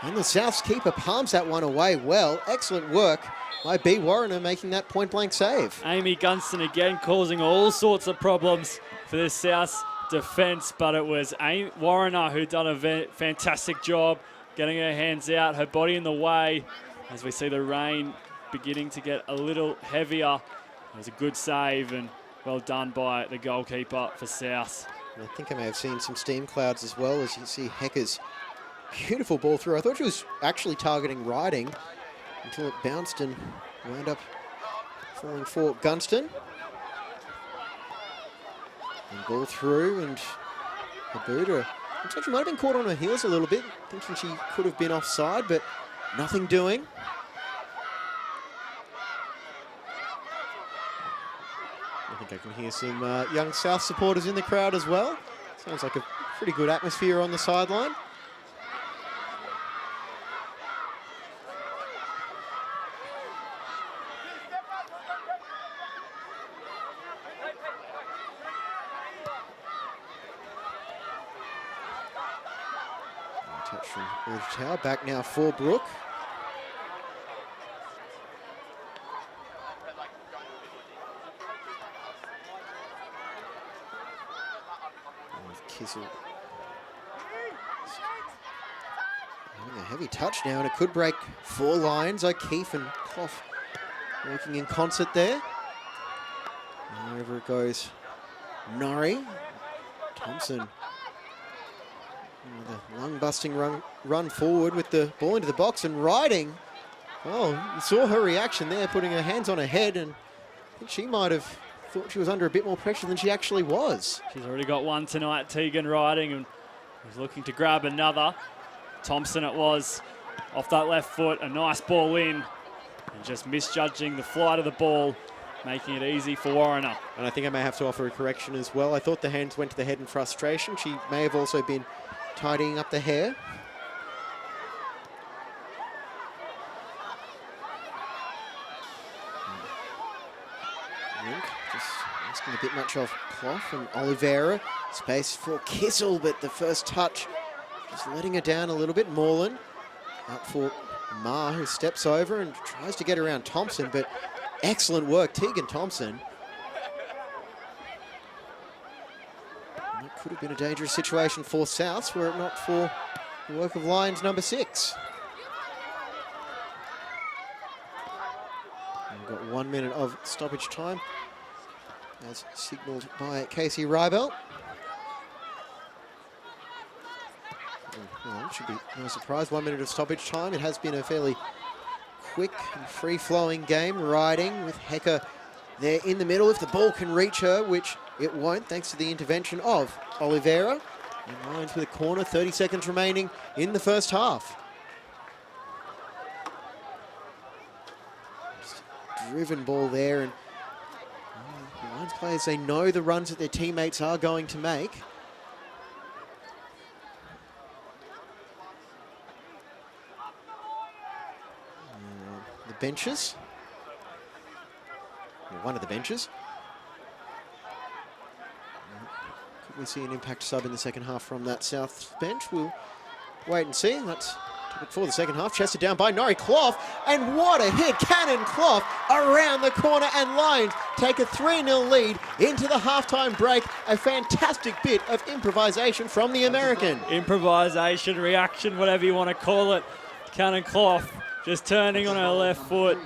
And the South's keeper palms that one away well. Excellent work by B. Warriner making that point-blank save. Amy Gunston again causing all sorts of problems for the South's defence, but it was Warriner who done a fantastic job getting her hands out, her body in the way. As we see the rain beginning to get a little heavier. It was a good save and well done by the goalkeeper for South. And I think I may have seen some steam clouds as well, as you see Hecker's beautiful ball through. I thought she was actually targeting Riding until it bounced and wound up falling for Gunston. And ball through, and the Buddha looks like she might have been caught on her heels a little bit, thinking she could have been offside, but nothing doing. I think I can hear some young South supporters in the crowd as well. Sounds like a pretty good atmosphere on the sideline. Touch from Ruth Tower, back now for Brooke. Kissel. A heavy touch now, and it could break 4 lines. O'Keefe and Clough working in concert there. And wherever it goes, Norrie. Thompson. The lung-busting run forward with the ball into the box and riding. Oh, you saw her reaction there, putting her hands on her head, and I think she might have thought she was under a bit more pressure than she actually was. She's already got one tonight, Tegan riding, and was looking to grab another. Thompson it was, off that left foot, a nice ball in, and just misjudging the flight of the ball, making it easy for Warriner. And I think I may have to offer a correction as well. I thought the hands went to the head in frustration. She may have also been tidying up the hair. Just asking a bit much of Clough and Oliveira. Space for Kissel, but the first touch just letting her down a little bit. Morland out for Ma, who steps over and tries to get around Thompson, but excellent work, Tegan Thompson. And it could have been a dangerous situation for Souths were it not for the work of Lions number 6. We've got 1 minute of stoppage time, as signalled by Casey Rybel. Well, it should be no surprise. 1 minute of stoppage time. It has been a fairly quick and free-flowing game. Riding with Hecker there in the middle. If the ball can reach her, which it won't, thanks to the intervention of Oliveira. And Lions with a corner. 30 seconds remaining in the first half. Driven ball there, and the Lions players, they know the runs that their teammates are going to make. The benches, or one of the benches. Could we see an impact sub in the second half from that South bench? We'll wait and see. That's for the second half. Chested down by Norrie. Clough, and what a hit. Cannon Clough around the corner, and Lions take a 3-0 lead into the halftime break. A fantastic bit of improvisation from the American. Improvisation, reaction, whatever you want to call it. Cannon Clough just turning on her left foot,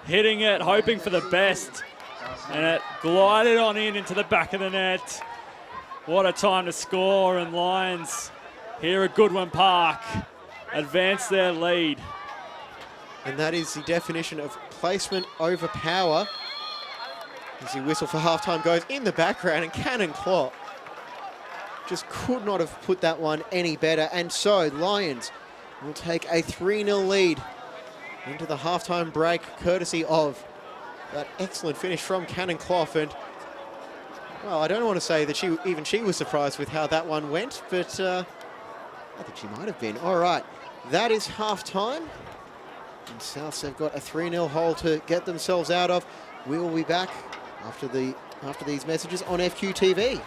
hitting it, hoping for the best, and it glided on into the back of the net. What a time to score, and Lions here at Goodwin Park advance their lead. And that is the definition of placement over power. As the whistle for halftime goes in the background, and Cannon Clough just could not have put that one any better. And so Lions will take a 3-0 lead into the halftime break, courtesy of that excellent finish from Cannon Clough. And, well, I don't want to say that she was surprised with how that one went, but I think she might have been. All right, that is halftime. And Souths have got a 3-0 hole to get themselves out of. We will be back after these messages on FQTV.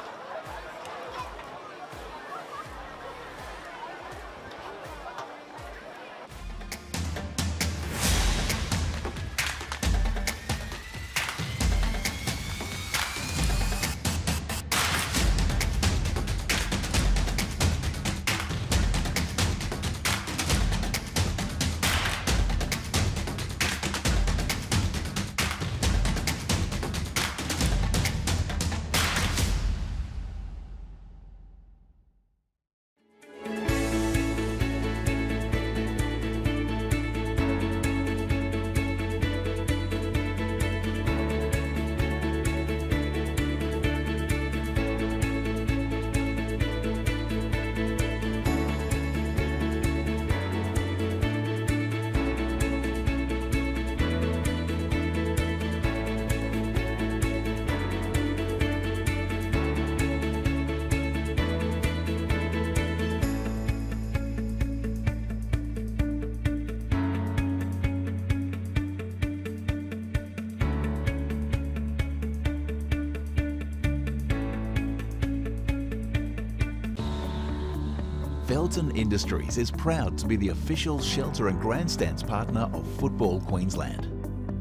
Felton Industries is proud to be the official shelter and grandstands partner of Football Queensland.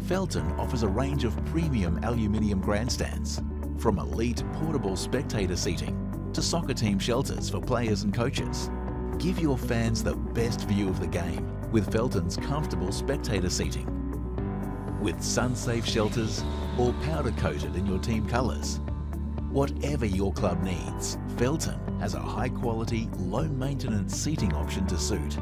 Felton offers a range of premium aluminium grandstands, from elite portable spectator seating to soccer team shelters for players and coaches. Give your fans the best view of the game with Felton's comfortable spectator seating. With sun-safe shelters or powder-coated in your team colours. Whatever your club needs, Felton has a high-quality, low-maintenance seating option to suit.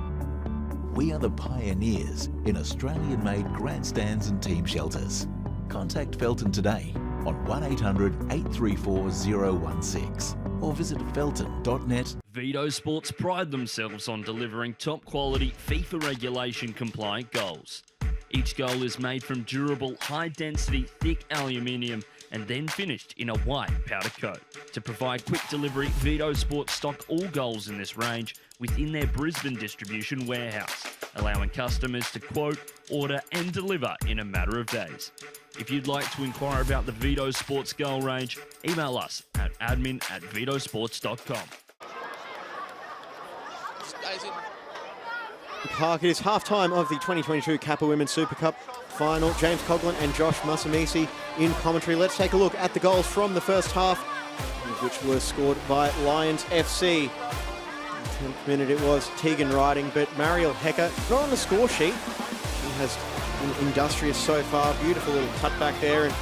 We are the pioneers in Australian-made grandstands and team shelters. Contact Felton today on 1800 834 016 or visit felton.net. Vito Sports pride themselves on delivering top-quality FIFA regulation compliant goals. Each goal is made from durable, high-density, thick aluminium and then finished in a white powder coat. To provide quick delivery, Vito Sports stock all goals in this range within their Brisbane distribution warehouse, allowing customers to quote, order and deliver in a matter of days. If you'd like to inquire about the Vito Sports goal range, email us at admin@vitosports.com. Park, it is half-time of the 2022 Kappa Women's Super Cup final. James Coughlin and Josh Musamisi in commentary. Let's take a look at the goals from the first half, which were scored by Lions FC. 10th minute it was Tegan Riding, but Mariel Hecker not on the score sheet. She has been industrious so far. Beautiful little cutback there, and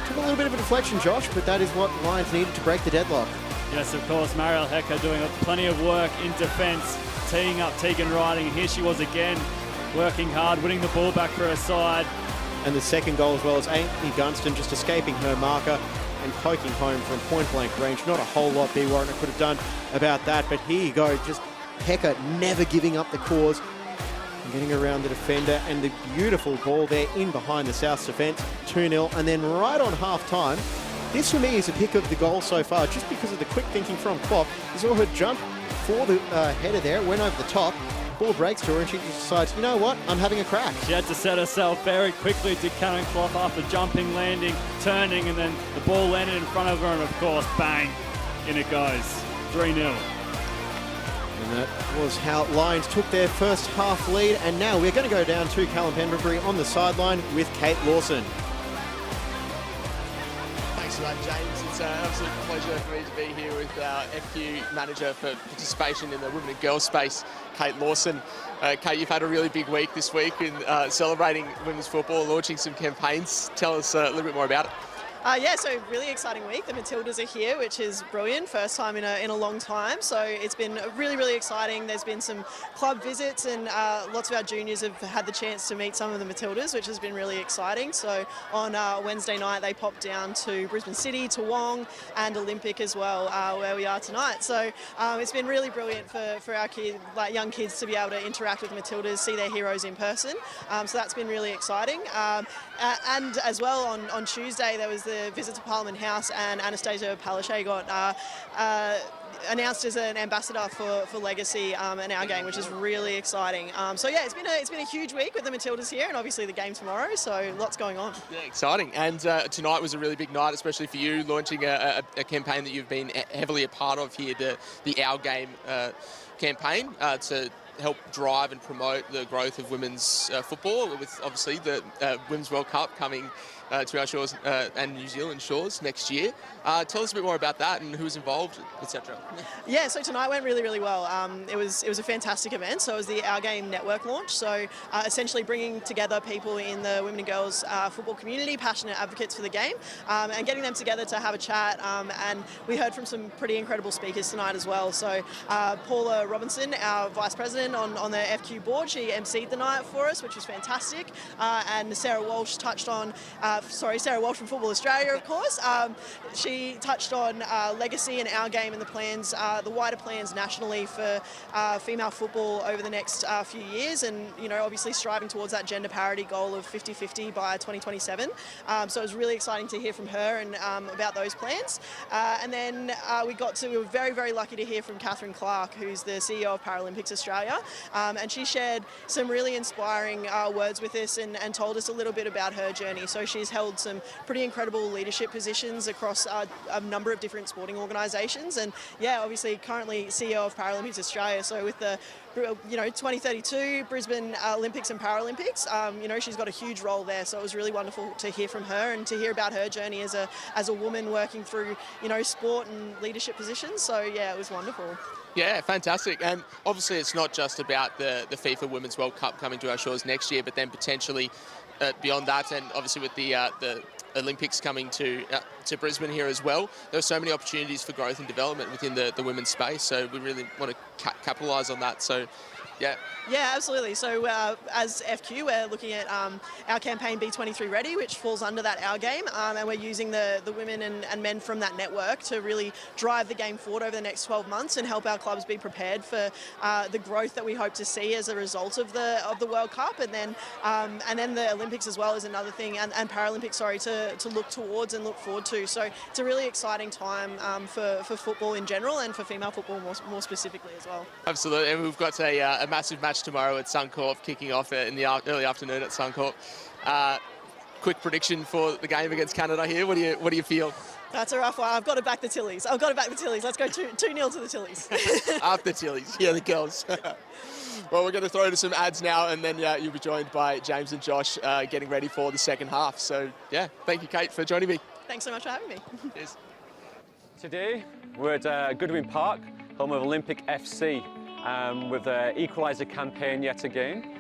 took a little bit of a deflection, Josh, but that is what Lions needed to break the deadlock. Yes, of course, Mariel Hecker doing plenty of work in defence, teeing up Tegan Riding, and here she was again, working hard, winning the ball back for her side. And the second goal as well as Amy Gunston just escaping her marker and poking home from point-blank range. Not a whole lot B. Warner could have done about that, but here you go, just Hecker never giving up the cause, getting around the defender, and the beautiful ball there in behind the South's defence, 2-0, and then right on half-time, this for me is a pick of the goal so far, just because of the quick thinking from Klopp. You saw her jump for the header there, went over the top, ball breaks to her, and she just decides, you know what, I'm having a crack. She had to set herself very quickly to Karen Clough after jumping, landing, turning, and then the ball landed in front of her, and of course, bang, in it goes, 3-0. And that was how Lions took their first half lead, and now we're going to go down to Callum Pendlebury on the sideline with Kate Lawson. Thanks for that, James. It's an absolute pleasure for me to be here with our FQ manager for participation in the women and girls space, Kate Lawson. Kate, you've had a really big week this week in celebrating women's football, launching some campaigns. Tell us a little bit more about it. Yeah, so really exciting week. The Matildas are here, which is brilliant. First time in a long time. So it's been really, really exciting. There's been some club visits, and lots of our juniors have had the chance to meet some of the Matildas, which has been really exciting. So on Wednesday night, they popped down to Brisbane City, to Wong, and Olympic as well, where we are tonight. So it's been really brilliant for our kids, like young kids, to be able to interact with the Matildas, see their heroes in person. So that's been really exciting. And as well, on Tuesday, there was the visit to Parliament House, and Anastasia Palaszczuk got announced as an ambassador for Legacy and our game, which is really exciting. So yeah, it's been a huge week with the Matildas here, and obviously the game tomorrow. So lots going on. Yeah, exciting. And tonight was a really big night, especially for you, launching a campaign that you've been heavily a part of here, the Our Game campaign to help drive and promote the growth of women's football, with obviously the Women's World Cup coming to our shores and New Zealand shores next year. Tell us a bit more about that and who's involved, etc. Yeah, so tonight went really, really well. It was a fantastic event. So it was the Our Game Network launch. So essentially bringing together people in the women and girls football community, passionate advocates for the game, and getting them together to have a chat. And we heard from some pretty incredible speakers tonight as well. So Paula Robinson, our Vice President on the FQ board, she emceed the night for us, which was fantastic. And Sarah Walsh touched on, Sarah Walsh from Football Australia, of course. She touched on Legacy and Our Game and the plans, the wider plans nationally for female football over the next few years, and obviously striving towards that gender parity goal of 50-50 by 2027. So it was really exciting to hear from her and about those plans. And then we were very, very lucky to hear from Catherine Clark, who's the CEO of Paralympics Australia, and she shared some really inspiring words with us and told us a little bit about her journey. So she's held some pretty incredible leadership positions across a number of different sporting organisations, and obviously currently CEO of Paralympics Australia. So with the 2032 Brisbane Olympics and Paralympics, she's got a huge role there. So it was really wonderful to hear from her and to hear about her journey as a woman working through sport and leadership positions. So it was wonderful. Yeah, fantastic. And obviously it's not just about the FIFA Women's World Cup coming to our shores next year, but then potentially beyond that, and obviously with the Olympics coming to Brisbane here as well, there are so many opportunities for growth and development within the women's space. So we really want to capitalise on that. So, yeah. Yeah, absolutely. So as FQ, we're looking at our campaign B23 Ready, which falls under that Our Game, and we're using the women and men from that network to really drive the game forward over the next 12 months and help our clubs be prepared for the growth that we hope to see as a result of the World Cup, and then the Olympics as well is another thing, and Paralympics, to look towards and look forward to. So it's a really exciting time for football in general and for female football more specifically as well. Absolutely, and we've got a massive match tomorrow at Suncorp, kicking off in the early afternoon at Suncorp. Quick prediction for the game against Canada here. What do you feel? That's a rough one. I've got to back the Tillies. Let's go 2-0 to the Tillies. Up the Tillies. Yeah, the girls. Well, we're going to throw to some ads now, and then you'll be joined by James and Josh getting ready for the second half. So, thank you, Kate, for joining me. Thanks so much for having me. Cheers. Today, we're at Goodwin Park, home of Olympic FC, with the equaliser campaign yet again.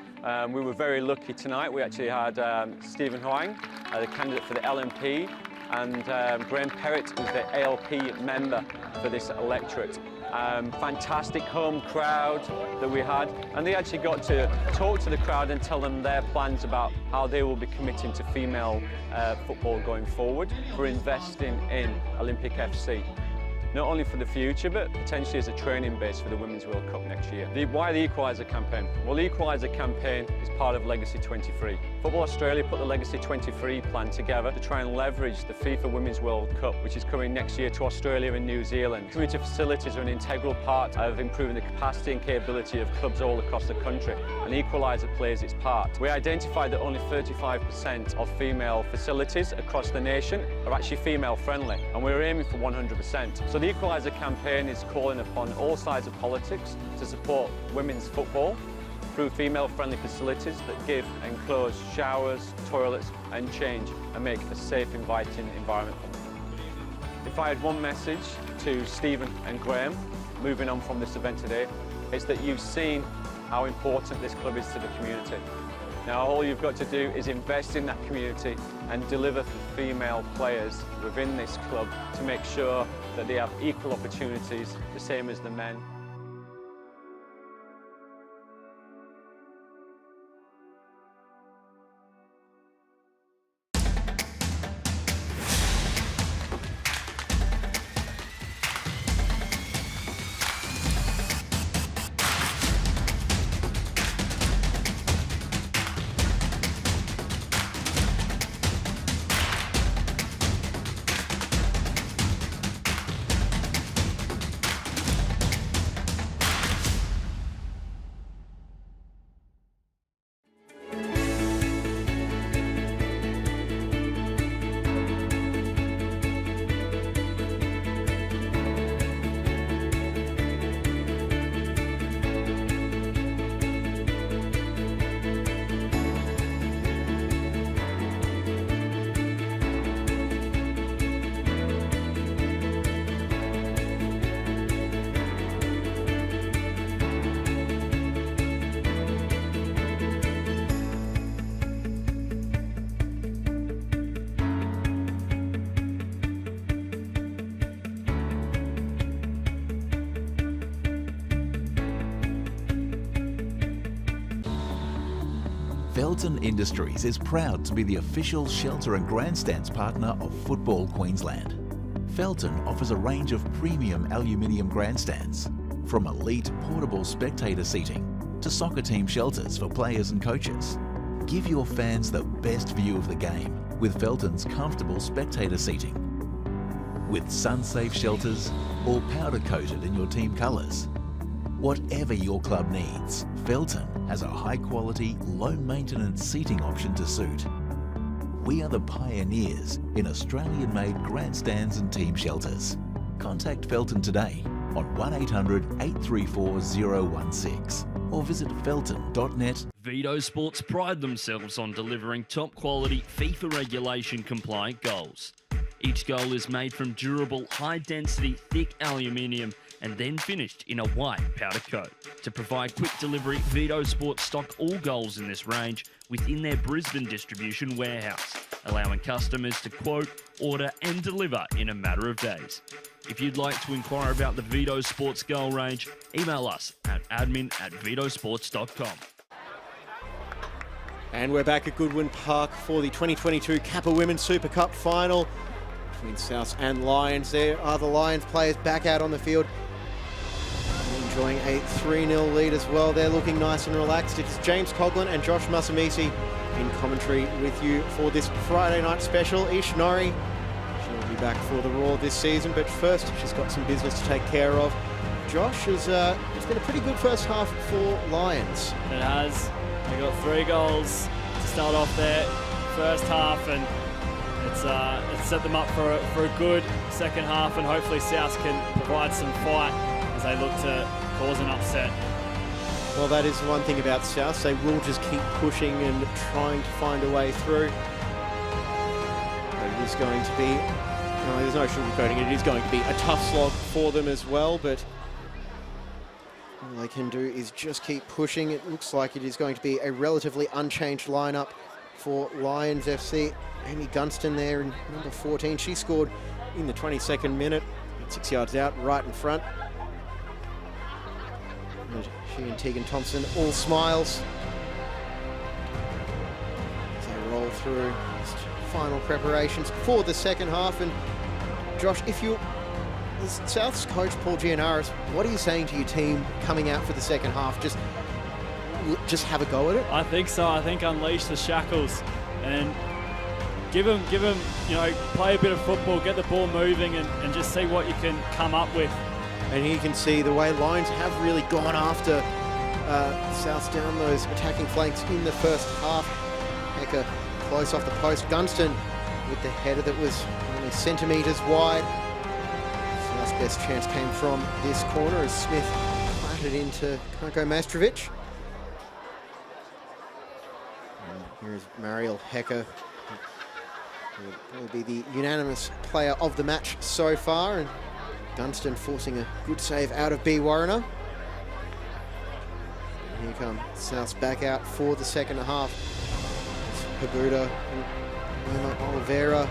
We were very lucky tonight. We actually had Stephen Huang, the candidate for the LNP, and Graham Perrett, who's the ALP member for this electorate. Fantastic home crowd that we had, and they actually got to talk to the crowd and tell them their plans about how they will be committing to female football going forward, for investing in Olympic FC. Not only for the future, but potentially as a training base for the Women's World Cup next year. Why the Equaliser campaign? Well, the Equaliser campaign is part of Legacy 23. Football Australia put the Legacy 23 plan together to try and leverage the FIFA Women's World Cup, which is coming next year to Australia and New Zealand. Community facilities are an integral part of improving the capacity and capability of clubs all across the country, and the Equaliser plays its part. We identified that only 35% of female facilities across the nation are actually female friendly, and we're aiming for 100%. So the Equaliser campaign is calling upon all sides of politics to support women's football through female-friendly facilities that give enclosed showers, toilets and change, and make a safe, inviting environment. If I had one message to Stephen and Graham, moving on from this event today, it's that you've seen how important this club is to the community. Now all you've got to do is invest in that community and deliver for female players within this club to make sure that they have equal opportunities, the same as the men. Felton Industries is proud to be the official shelter and grandstands partner of Football Queensland. Felton offers a range of premium aluminium grandstands, from elite portable spectator seating to soccer team shelters for players and coaches. Give your fans the best view of the game with Felton's comfortable spectator seating. With sun-safe shelters, all powder-coated in your team colours. Whatever your club needs, Felton has a high-quality, low-maintenance seating option to suit. We are the pioneers in Australian-made grandstands and team shelters. Contact Felton today on 1800 834 016 or visit felton.net. Vito Sports pride themselves on delivering top-quality FIFA regulation compliant goals. Each goal is made from durable, high-density, thick aluminium and then finished in a white powder coat. To provide quick delivery, Vito Sports stock all goals in this range within their Brisbane distribution warehouse, allowing customers to quote, order and deliver in a matter of days. If you'd like to inquire about the Vito Sports goal range, email us at admin@vitosports.com. And we're back at Goodwin Park for the 2022 Kappa Women's Super Cup final between Souths and Lions. There are the Lions players back out on the field, enjoying a 3-0 lead as well. They're looking nice and relaxed. It is James Coughlin and Josh Musamisi in commentary with you for this Friday night special. Ish Norrie, she'll be back for the Raw this season, but first she's got some business to take care of. Josh, it's been a pretty good first half for Lions. It has. They got 3 goals to start off their first half, and it's set them up for a good second half, and hopefully South can provide some fight as they look to cause an upset. Well, that is one thing about South. They will just keep pushing and trying to find a way through. But it is going to be, there's no sugarcoating it, it is going to be a tough slog for them as well, but all they can do is just keep pushing. It looks like it is going to be a relatively unchanged lineup for Lions FC. Amy Gunston there in number 14. She scored in the 22nd minute, 6 yards out, right in front. And she and Tegan Thompson all smiles as they roll through final preparations for the second half. And Josh, if you South's coach Paul Gianaris, what are you saying to your team coming out for the second half? Just have a go at it? I think so. I think unleash the shackles and give them, play a bit of football, get the ball moving, and just see what you can come up with. And here you can see the way Lions have really gone after South down those attacking flanks in the first half. Hecker close off the post. Gunston with the header that was only centimetres wide. South's best chance came from this corner as Smith clattered into Kanko Mastrovic. And here's Mariel Hecker, who will probably be the unanimous player of the match so far. And Gunston forcing a good save out of B. Warriner. And here come South's back out for the second half. It's Habuda and Lima Oliveira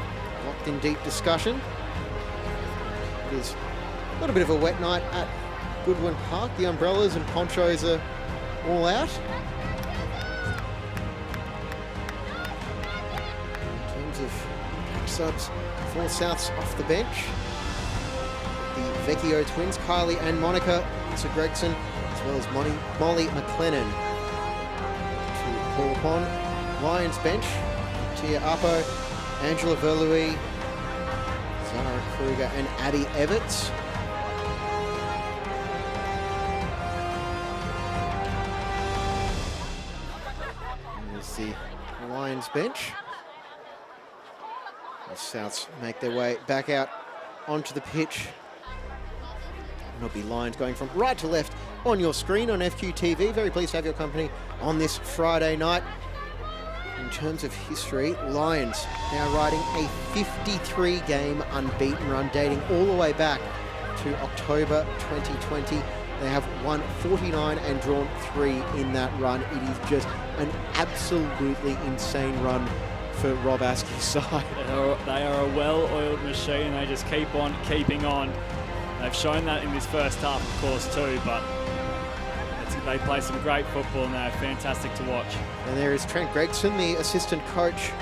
locked in deep discussion. It is a little bit of a wet night at Goodwin Park. The umbrellas and ponchos are all out. In terms of subs for Souths off the bench, the Vecchio twins, Kylie and Monica, Lisa Gregson, as well as Molly McLennan to call upon. Lions bench, Tia Apo, Angela Verlui, Zara Kruger and Abby Everts. And there's the Lions bench. The Souths make their way back out onto the pitch. It'll be Lions going from right to left on your screen on FQTV. Very pleased to have your company on this Friday night. In terms of history, Lions now riding a 53-game unbeaten run dating all the way back to October 2020. They have won 49 and drawn 3 in that run. It is just an absolutely insane run for Rob Askey's side. They are a well-oiled machine. They just keep on keeping on. They've shown that in this first half, of course, too, but they play some great football and they're fantastic to watch. And there is Trent Gregson, the assistant coach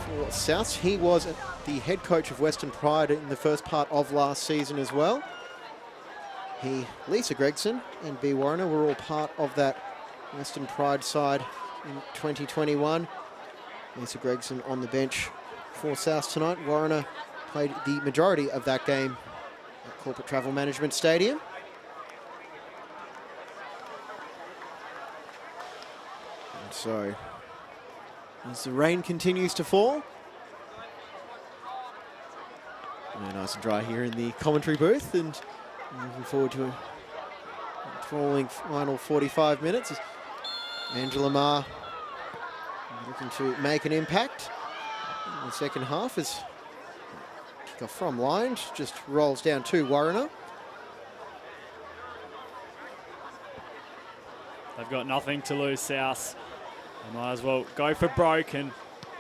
for Souths. He was the head coach of Western Pride in the first part of last season as well. Lisa Gregson and B. Warriner were all part of that Western Pride side in 2021. Lisa Gregson on the bench for Souths tonight. Warriner played the majority of that game at Corporate Travel Management Stadium. And so as the rain continues to fall. Yeah, nice and dry here in the commentary booth, and looking forward to a falling final 45 minutes. As Angela Ma looking to make an impact in the second half as kick-off from line, just rolls down to Warriner. They've got nothing to lose, South. They might as well go for broke and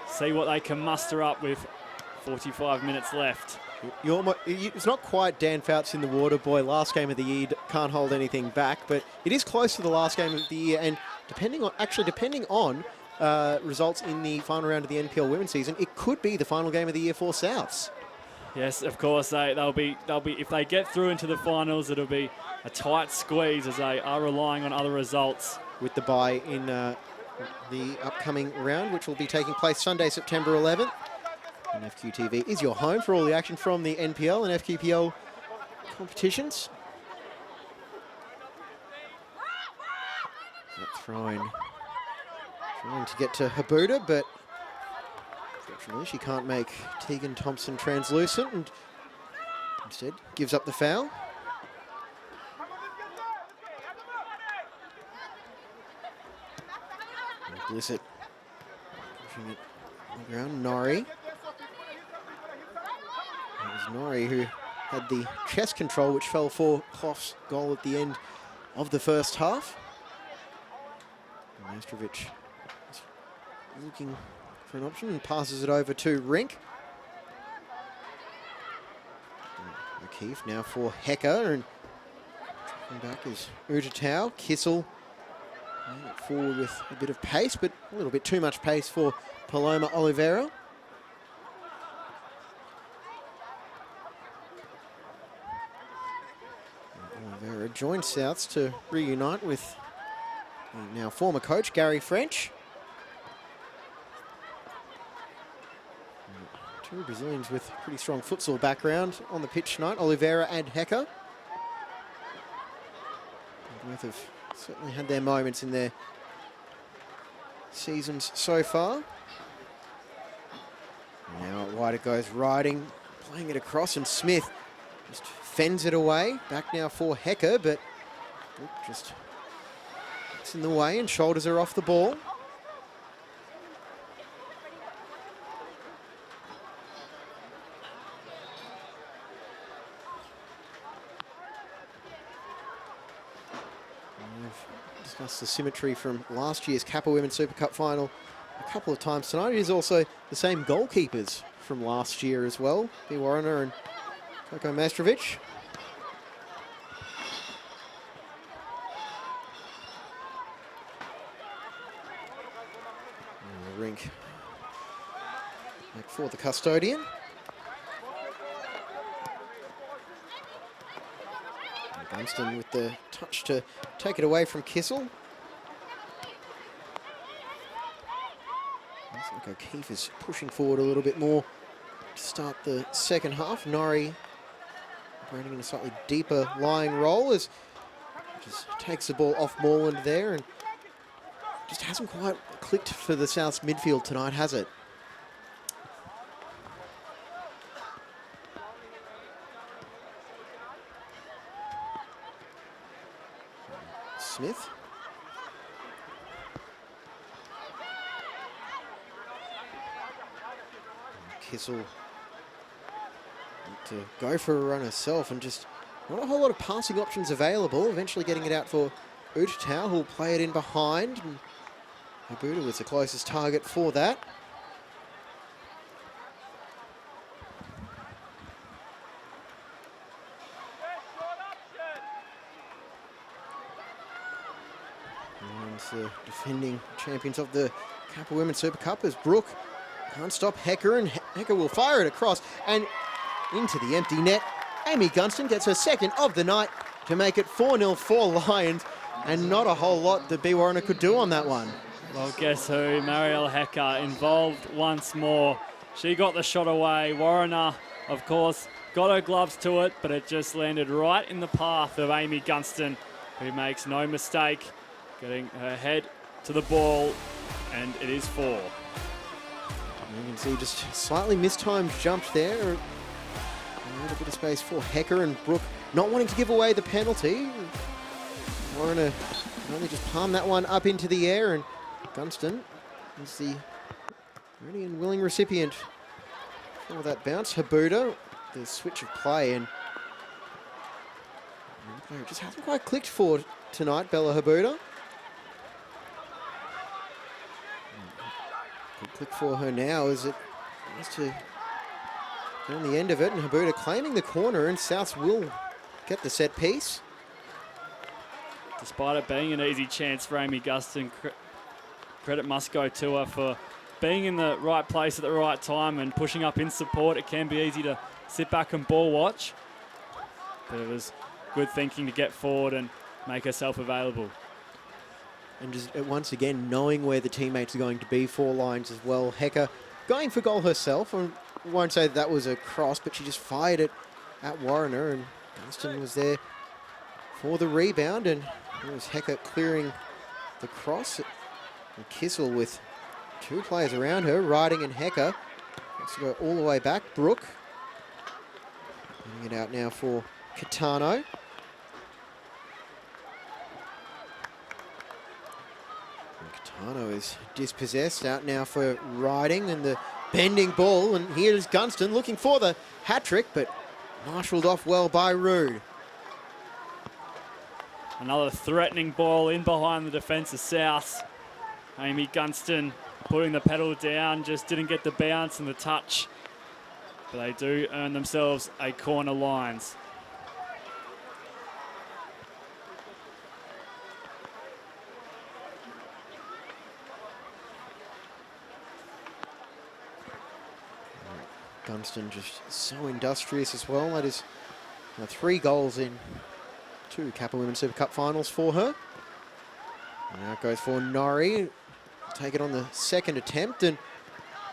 see what they can muster up with 45 minutes left. It's not quite Dan Fouts in the water, boy. Last game of the year, can't hold anything back, but it is close to the last game of the year, and depending on results in the final round of the NPL women's season, it could be the final game of the year for Souths. Yes, of course, they'll be if they get through into the finals, it'll be a tight squeeze as they are relying on other results. With the bye in the upcoming round, which will be taking place Sunday, September 11th. And FQTV is your home for all the action from the NPL and FQPL competitions. Trying to get to Habuda, but unfortunately she can't make Tegan Thompson translucent and instead gives up the foul. Blissett pushing it on the ground. Norrie. It was Norrie who had the chest control, which fell for Hoff's goal at the end of the first half. Mastrovic is looking for an option and passes it over to Rink. O'Keefe now for Hecker, and tracking back is Utatau. Kissel forward with a bit of pace, but a little bit too much pace for Paloma Oliveira. Oliveira joins Souths to reunite with the now former coach Gary French. Two Brazilians with pretty strong futsal background on the pitch tonight, Oliveira and Hecker. Both have certainly had their moments in their seasons so far. Now at wide it goes, riding, playing it across, and Smith just fends it away. Back now for Hecker, but just gets in the way and shoulders her off the ball. Discussed the symmetry from last year's Kappa Women's Super Cup final a couple of times tonight. It is also the same goalkeepers from last year as well, B. Warriner and Coco Mastrovic. And the Rink back for the custodian. Gunston with the touch to take it away from Kissel. Looks like O'Keefe is pushing forward a little bit more to start the second half. Norrie operating in a slightly deeper lying role as just takes the ball off Moreland there, and just hasn't quite clicked for the South's midfield tonight, has it? Smith. Kissel to go for a run herself, and just not a whole lot of passing options available. Eventually getting it out for Utatau, who'll play it in behind. And Habuda was the closest target for that. The defending champions of the Kappa Women's Super Cup, as Brooke can't stop Hecker, and Hecker will fire it across and into the empty net. Amy Gunston gets her second of the night to make it 4-0 for Lions, and not a whole lot that B. Warriner could do on that one. Well, guess who? Marielle Hecker involved once more. She got the shot away. Warriner, of course, got her gloves to it, but it just landed right in the path of Amy Gunston, who makes no mistake, getting her head to the ball, and it is 4. You can see just slightly mistimed jump there. A little bit of space for Hecker, and Brooke not wanting to give away the penalty. Warner only just palm that one up into the air, and Gunston is the ready and willing recipient for that bounce. Habuda, the switch of play, and it just hasn't quite clicked for tonight, Bella Habuda. Good click for her now as it has to get on the end of it, and Habuda claiming the corner, and Souths will get the set piece. Despite it being an easy chance for Amy Guston, credit must go to her for being in the right place at the right time and pushing up in support. It can be easy to sit back and ball watch, but it was good thinking to get forward and make herself available. And just once again, knowing where the teammates are going to be, 4 lines as well. Hecker going for goal herself. I won't say that was a cross, but she just fired it at Warner, and Gunston was there for the rebound, and it was Hecker clearing the cross. And Kissel with 2 players around her, Riding and Hecker. Let's go all the way back. Brooke getting it out now for Catano. Catano is dispossessed, out now for Riding, and the bending ball, and here's Gunston looking for the hat-trick, but marshalled off well by Rude. Another threatening ball in behind the defence of South. Amy Gunston putting the pedal down, just didn't get the bounce and the touch, but they do earn themselves a corner lines. Gunston just so industrious as well. That is 3 goals in 2 Kappa Women's Super Cup finals for her. And now it goes for Norrie. Take it on the second attempt, and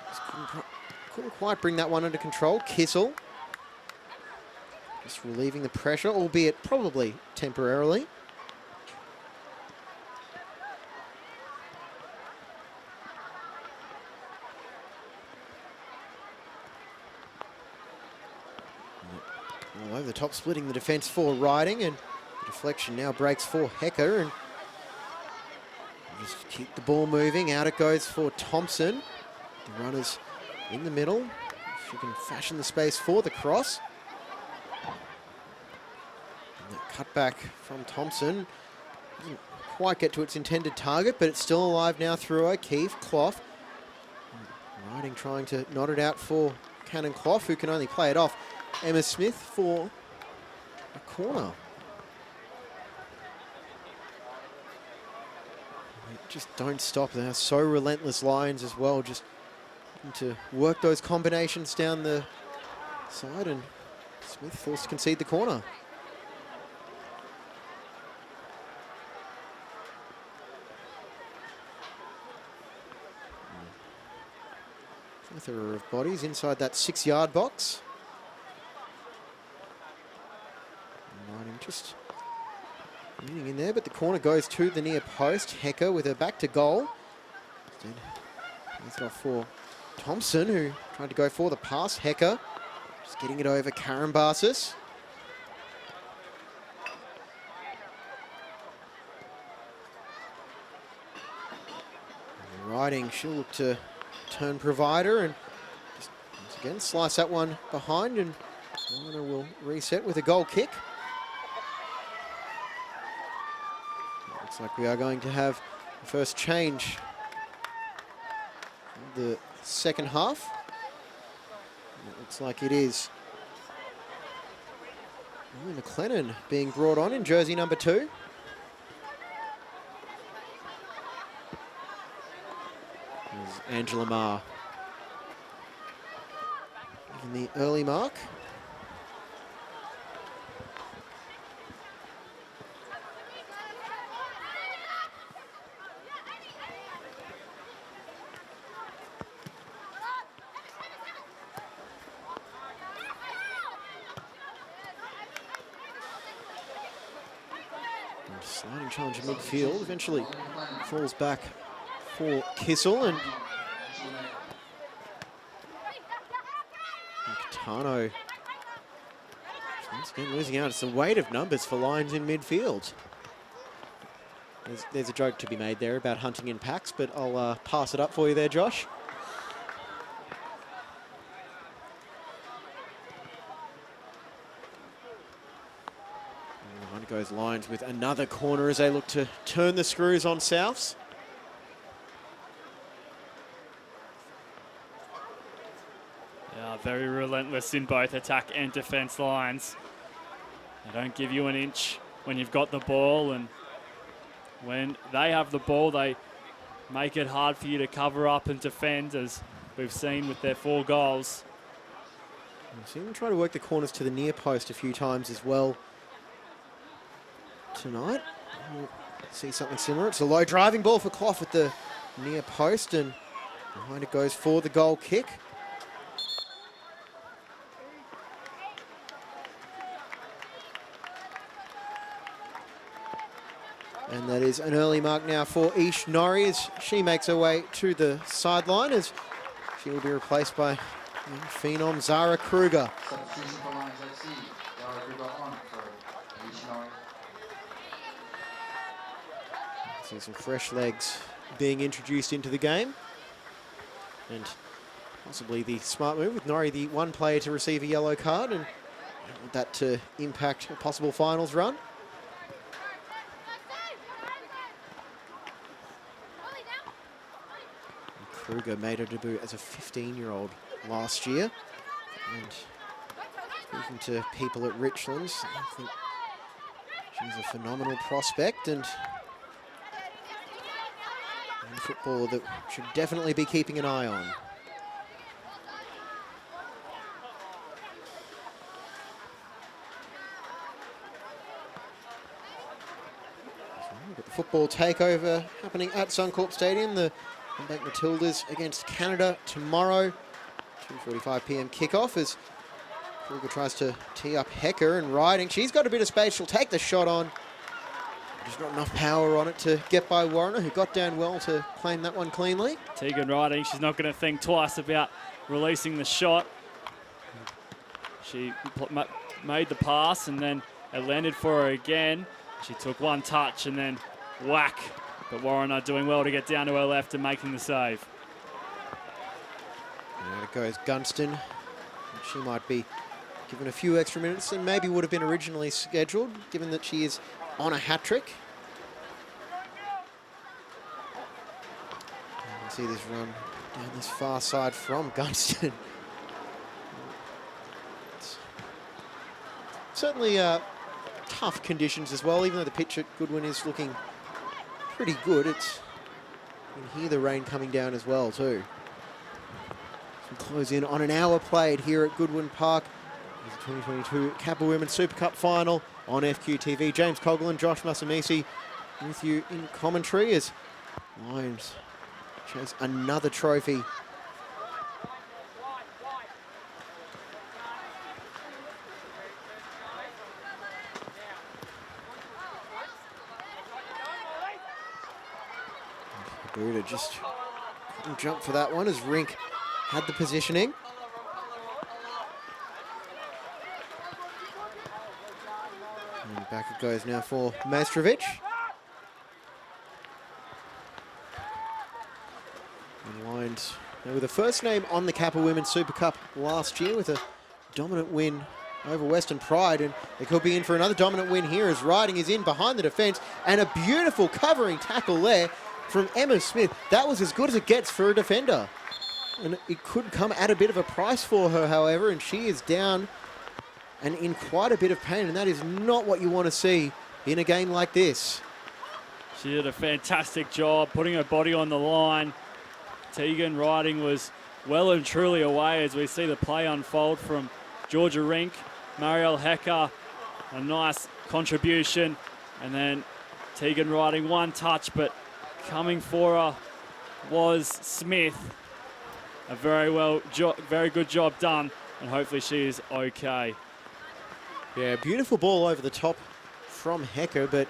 just couldn't quite bring that one under control. Kissel just relieving the pressure, albeit probably temporarily. All over the top, splitting the defence for Riding, and the deflection now breaks for Hecker, and just keep the ball moving. Out it goes for Thompson. The runners in the middle. She can fashion the space for the cross. And that cut back from Thompson doesn't quite get to its intended target, but it's still alive now through O'Keefe. Clough. Riding trying to knot it out for Cannon Clough, who can only play it off. Emma Smith for a corner. Just don't stop. They're so relentless lines as well. Just to work those combinations down the side, and Smith forced to concede the corner. Plethora of bodies inside that 6-yard box. Riding just leaning in there, but the corner goes to the near post. Hecker with her back to goal. Instead, it's off for Thompson, who tried to go for the pass. Hecker just getting it over Karambasis. Riding, she'll look to turn provider, and just once again slice that one behind, and Warner will reset with a goal kick. Looks like we are going to have the first change of the second half. It looks like it is Emily McLennan being brought on in jersey number 2. There's Angela Marr in the early mark. Sliding challenge in midfield, eventually falls back for Kissel, and Tano, once again losing out. It's the weight of numbers for Lions in midfield. There's a joke to be made there about hunting in packs, but I'll pass it up for you there, Josh. And on goes Lions with another corner as they look to turn the screws on Souths. Yeah, very relentless in both attack and defence lines. They don't give you an inch when you've got the ball, and when they have the ball, they make it hard for you to cover up and defend, as we've seen with their 4 goals. We've seen them try to work the corners to the near post a few times as well tonight. We'll see something similar. It's a low driving ball for Clough at the near post, and behind it goes for the goal kick. And that is an early mark now for Ish Norrie as she makes her way to the sideline, as she will be replaced by phenom Zara Kruger. See some fresh legs being introduced into the game. And possibly the smart move with Norrie, the one player to receive a yellow card, and want that to impact a possible finals run. Kruger made her debut as a 15-year-old last year. And speaking to people at Richlands, I think she's a phenomenal prospect and a footballer that should definitely be keeping an eye on. So we've got the football takeover happening at Suncorp Stadium. The Bank Matildas against Canada tomorrow. 2:45 p.m. kickoff as Kruger tries to tee up Hecker, and Riding. She's got a bit of space. She'll take the shot on. There's not enough power on it to get by Warner, who got down well to claim that one cleanly. Tegan Riding, she's not going to think twice about releasing the shot. She made the pass and then it landed for her again. She took one touch and then whack. But Warner doing well to get down to her left and making the save. And out it goes Gunston. She might be given a few extra minutes than maybe would have been originally scheduled, given that she is on a hat-trick. You can see this run down this far side from Gunston. It's certainly tough conditions as well, even though the pitch at Goodwin is looking pretty good. You can hear the rain coming down as well too. We'll close in on an hour played here at Goodwin Park. The 2022 Kappa Women's Super Cup final on FQTV. James Coughlin, Josh Masamisi with you in commentary as Lions chase another trophy. Buda just couldn't jump for that one as Rink had the positioning. And back it goes now for Maestrovic. And Lions now with a first name on the Kappa Women's Super Cup last year with a dominant win over Western Pride, and they could be in for another dominant win here as Riding is in behind the defence, and a beautiful covering tackle there from Emma Smith. That was as good as it gets for a defender. And it could come at a bit of a price for her, however, and she is down and in quite a bit of pain, and that is not what you want to see in a game like this. She did a fantastic job putting her body on the line. Tegan Riding was well and truly away as we see the play unfold from Georgia Rink. Marielle Hecker, a nice contribution, and then Tegan Riding one touch, but coming for her was Smith. A very good job done, and hopefully she is okay. Yeah, beautiful ball over the top from Hecker, but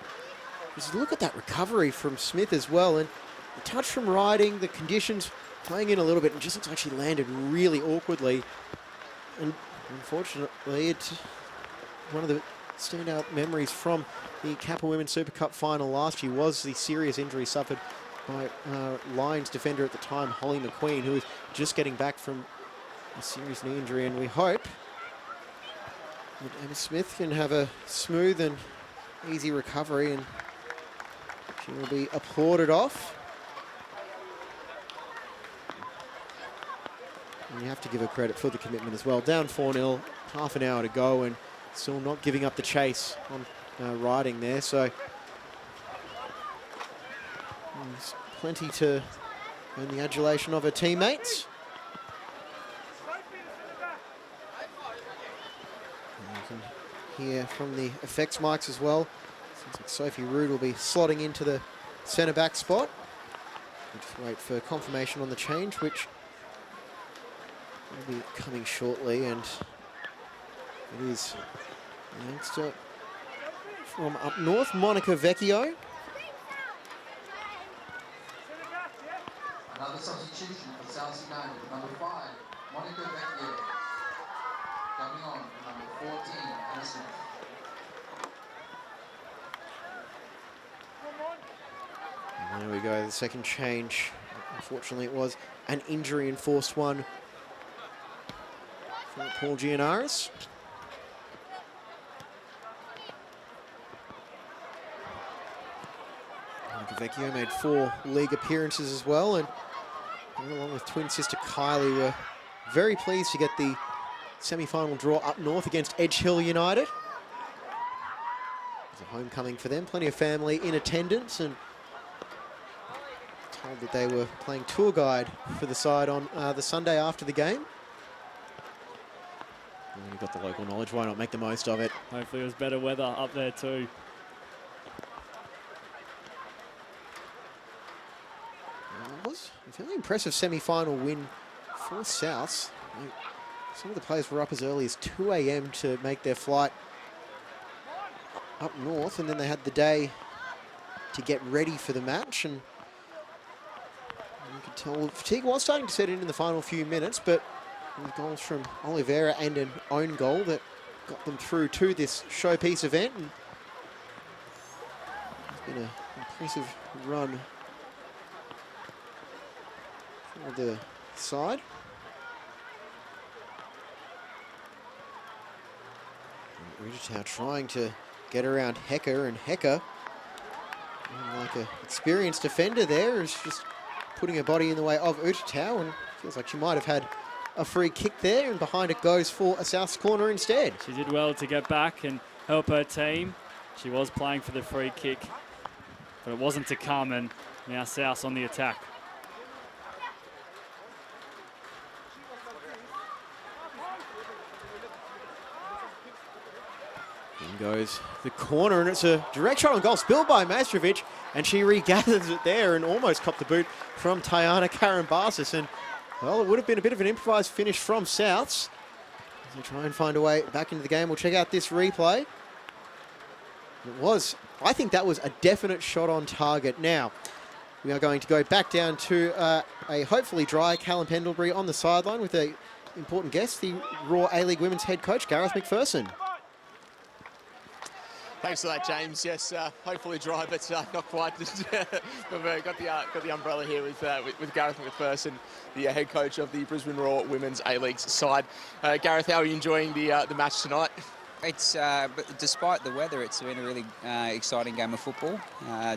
just look at that recovery from Smith as well, and the touch from Riding, the conditions playing in a little bit, and just looks like she landed really awkwardly. And Unfortunately, one of the standout memories from the Kappa Women's Super Cup final last year was the serious injury suffered by Lions defender at the time, Holly McQueen, who was just getting back from a serious knee injury, and we hope that Emma Smith can have a smooth and easy recovery, and she will be applauded off. And you have to give her credit for the commitment as well. Down 4-0, half an hour to go, and still not giving up the chase on riding there. So there's plenty to earn the adulation of her teammates. And you can hear from the effects mics as well. Seems like Sophie Rood will be slotting into the centre back spot. We'll just wait for confirmation on the change, which will be coming shortly, and it is the youngster from up north, Monica Vecchio. Another substitution for South United, number 5, Monica Vecchio. Coming on, number 14, Anna Smith. And there we go, the second change. Unfortunately, it was an injury-enforced one for Paul Gianaris. Monica Vecchio made 4 league appearances as well, and along with twin sister Kylie, were very pleased to get the semi-final draw up north against Edge Hill United. It was a homecoming for them, plenty of family in attendance, and told that they were playing tour guide for the side on the Sunday after the game. And you've got the local knowledge, why not make the most of it? Hopefully it was better weather up there too. It was a fairly impressive semi-final win for Souths. Some of the players were up as early as 2 a.m. to make their flight up north, and then they had the day to get ready for the match, and you could tell fatigue was starting to set in the final few minutes, but with goals from Oliveira and an own goal that got them through to this showpiece event. And it's been an impressive run for the side. Ridgetown trying to get around Hecker, and Hecker, like an experienced defender there, is just putting her body in the way of Utah, and feels like she might have had a free kick there, and behind it goes for a South's corner instead. She did well to get back and help her team. She was playing for the free kick, but it wasn't to come, and now South's on the attack. In goes the corner, and it's a direct shot on goal, spilled by Mastrovic, and she regathers it there and almost copped the boot from Tayana Karambasis. And well, it would have been a bit of an improvised finish from Souths as they try and find a way back into the game. We'll check out this replay. It was, I think that was a definite shot on target. Now, we are going to go back down to a hopefully dry Callum Pendlebury on the sideline with an important guest, the Raw A-League Women's head coach, Gareth McPherson. Thanks for that, James. Yes, hopefully dry, but not quite. We've got the umbrella here with Gareth McPherson, the head coach of the Brisbane Raw Women's A-League side. Gareth, how are you enjoying the match tonight? It's but despite the weather, it's been a really exciting game of football.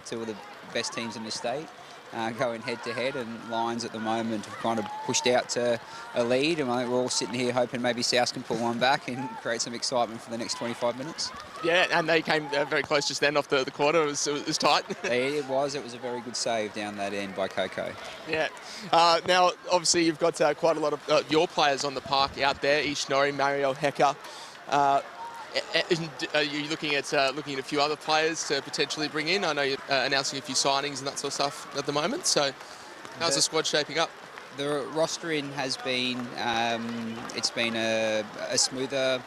Two of the best teams in the state going head-to-head, and Lions at the moment have kind of pushed out to a lead, and I think we're all sitting here hoping maybe South can pull one back and create some excitement for the next 25 minutes. Yeah, and they came very close just then off the corner. It was tight. It was a very good save down that end by Coco. Yeah. Now, obviously, you've got quite a lot of your players on the park out there. Ishnori, Mario, Hecker. Are you looking at a few other players to potentially bring in? I know you're announcing a few signings and that sort of stuff at the moment. So, how's the squad shaping up? The rostering has been it's been a smoother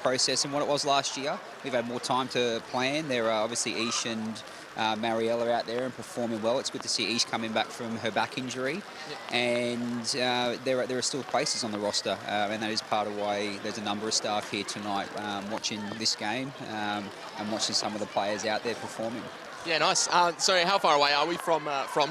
process than what it was last year. We've had more time to plan. There are obviously Ish and Mariella out there and performing well. It's good to see East coming back from her back injury. And there are still places on the roster, and that is part of why there's a number of staff here tonight watching this game and watching some of the players out there performing. Yeah, nice. So how far away are we from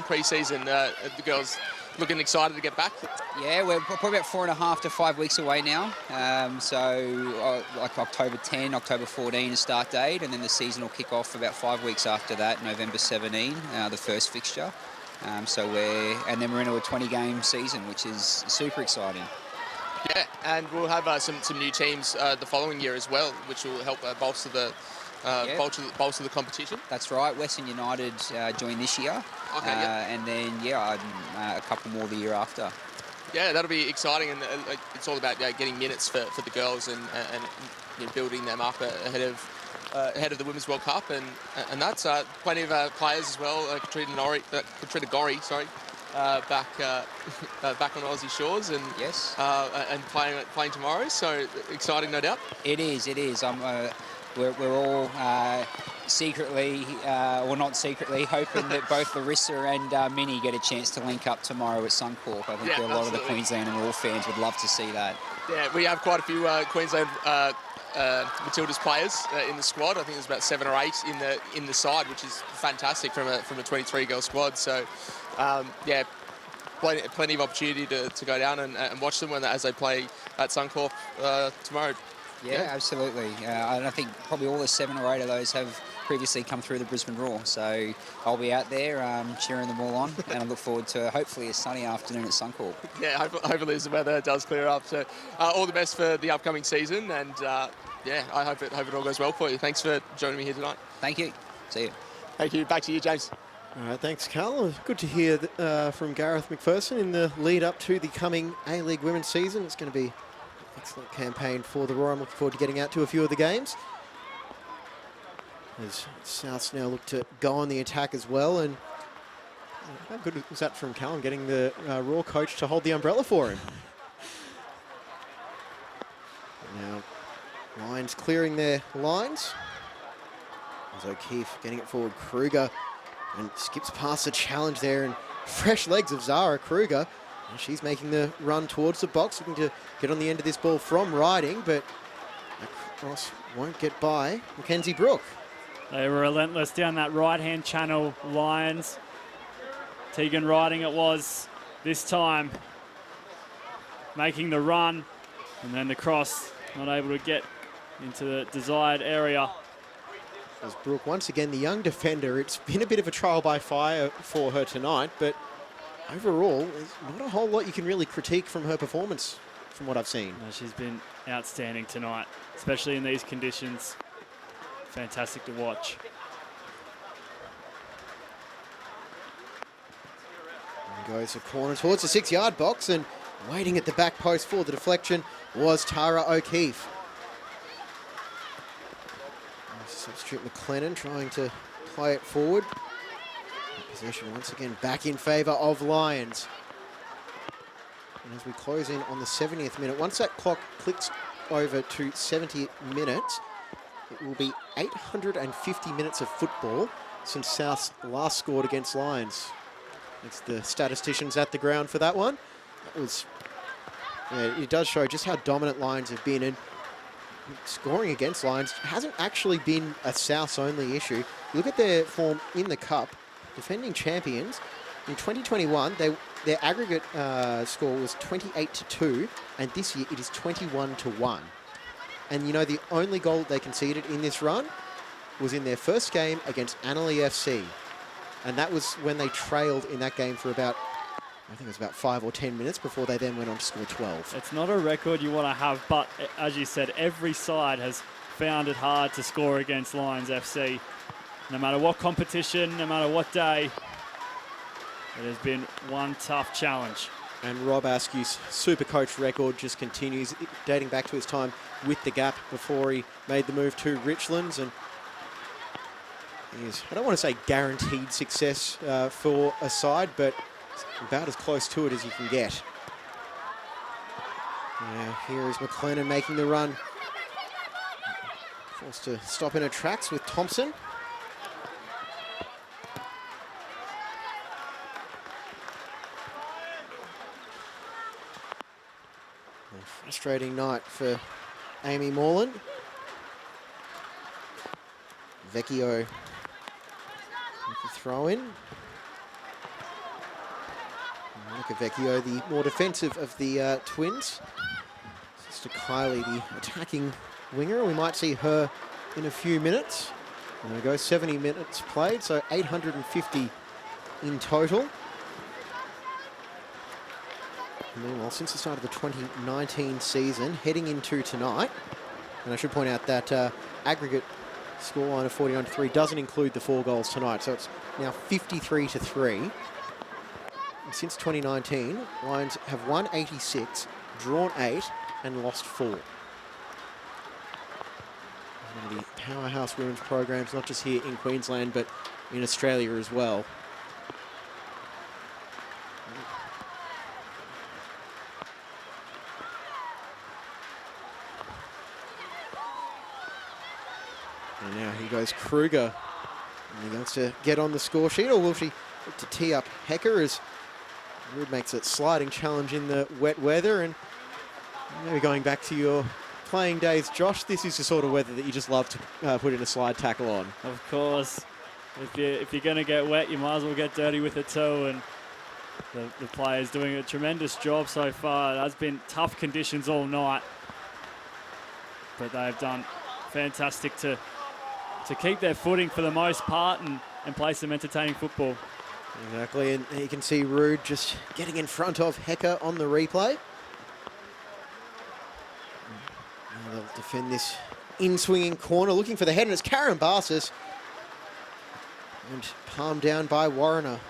pre-season? The girls looking excited to get back? Yeah, we're probably about 4.5 to 5 weeks away now. Like October 10, October 14 is start date, and then the season will kick off about 5 weeks after that, November 17, the first fixture. And then we're into a 20-game season, which is super exciting. Yeah, and we'll have some new teams the following year as well, which will help bolster the bolster the competition. That's right. Western United joined this year, and then a couple more the year after. Yeah, that'll be exciting, and it's all about getting minutes for the girls and building them up ahead of the Women's World Cup, and that's plenty of players as well. Katrina Gorry, back on Aussie shores, and yes, and playing tomorrow. So exciting, no doubt. It is. We're all secretly, or not secretly, hoping that both Larissa and Minnie get a chance to link up tomorrow at Suncorp. I think a lot of the Queensland and Roar fans would love to see that. Yeah, we have quite a few Queensland Matildas players in the squad. I think there's about 7 or 8 in the side, which is fantastic from a 23-girl squad. So, plenty of opportunity to go down and watch them as they play at Suncorp tomorrow. Yeah, absolutely. And I think probably all the 7 or 8 of those have previously come through the Brisbane Roar. So I'll be out there cheering them all on, and I look forward to hopefully a sunny afternoon at Suncorp. Yeah, hopefully as the weather does clear up. So all the best for the upcoming season, and I hope it all goes well for you. Thanks for joining me here tonight. Thank you. See you. Thank you. Back to you, James. All right, thanks, Carl. Good to hear from Gareth McPherson in the lead up to the coming A-League women's season. It's going to be excellent campaign for the Roar. I'm looking forward to getting out to a few of the games. As Souths now look to go on the attack as well. And how good was that from Callum, getting the Roar coach to hold the umbrella for him? Now, Lions clearing their lines. There's O'Keefe getting it forward. Kruger, and skips past the challenge there. And fresh legs of Zara Kruger. And she's making the run towards the box, looking to get on the end of this ball from Riding, but that cross won't get by Mackenzie Brook. They were relentless down that right-hand channel, Lions. Tegan Riding it was this time, making the run, and then the cross, not able to get into the desired area. As Brook, once again, the young defender, it's been a bit of a trial by fire for her tonight, but overall, there's not a whole lot you can really critique from her performance, from what I've seen. No, she's been outstanding tonight, especially in these conditions. Fantastic to watch. And goes a corner towards the 6-yard box, and waiting at the back post for the deflection was Tara O'Keefe. Substitute McLennan trying to play it forward. Possession once again back in favour of Lions. And as we close in on the 70th minute, once that clock clicks over to 70 minutes, it will be 850 minutes of football since Souths last scored against Lions. It's the statisticians at the ground for that one. That was, it does show just how dominant Lions have been, and scoring against Lions hasn't actually been a Souths only issue. Look at their form in the Cup. Defending champions in 2021, their aggregate score was 28-2, and this year it is 21-1. And you know, the only goal they conceded in this run was in their first game against Annalee FC, and that was when they trailed in that game for about, I think it was about 5 or 10 minutes before they then went on to score 12. It's not a record you want to have, but as you said, every side has found it hard to score against Lions FC. No matter what competition, no matter what day, it has been one tough challenge. And Rob Askew's super coach record just continues, dating back to his time with the Gap before he made the move to Richlands. And he is, I don't want to say guaranteed success for a side, but about as close to it as you can get. Now here is McLennan making the run. Forced to stop in her tracks with Thompson. frustrating night for Amy Morland. Vecchio with the throw in. Look at Vecchio, the more defensive of the twins. Sister Kylie, the attacking winger. We might see her in a few minutes. And there we go, 70 minutes played, so 850 in total. Meanwhile, since the start of the 2019 season, heading into tonight, and I should point out that aggregate scoreline of 49-3 doesn't include the 4 goals tonight, so it's now 53-3. And since 2019, Lions have won 86, drawn 8, and lost 4. One of the powerhouse women's programs, not just here in Queensland, but in Australia as well. And now here goes Kruger. And he wants to get on the score sheet, or will she look to tee up Hecker as Rude makes a sliding challenge in the wet weather? And maybe going back to your playing days, Josh, this is the sort of weather that you just love to put in a slide tackle on. Of course. If you're going to get wet, you might as well get dirty with it too. And the players doing a tremendous job so far. It has been tough conditions all night, but they've done fantastic to keep their footing for the most part and play some entertaining football. Exactly, and you can see Rude just getting in front of Hecker on the replay. Now they'll defend this in-swinging corner, looking for the head, and it's Karen Barsis. And palmed down by Warrener.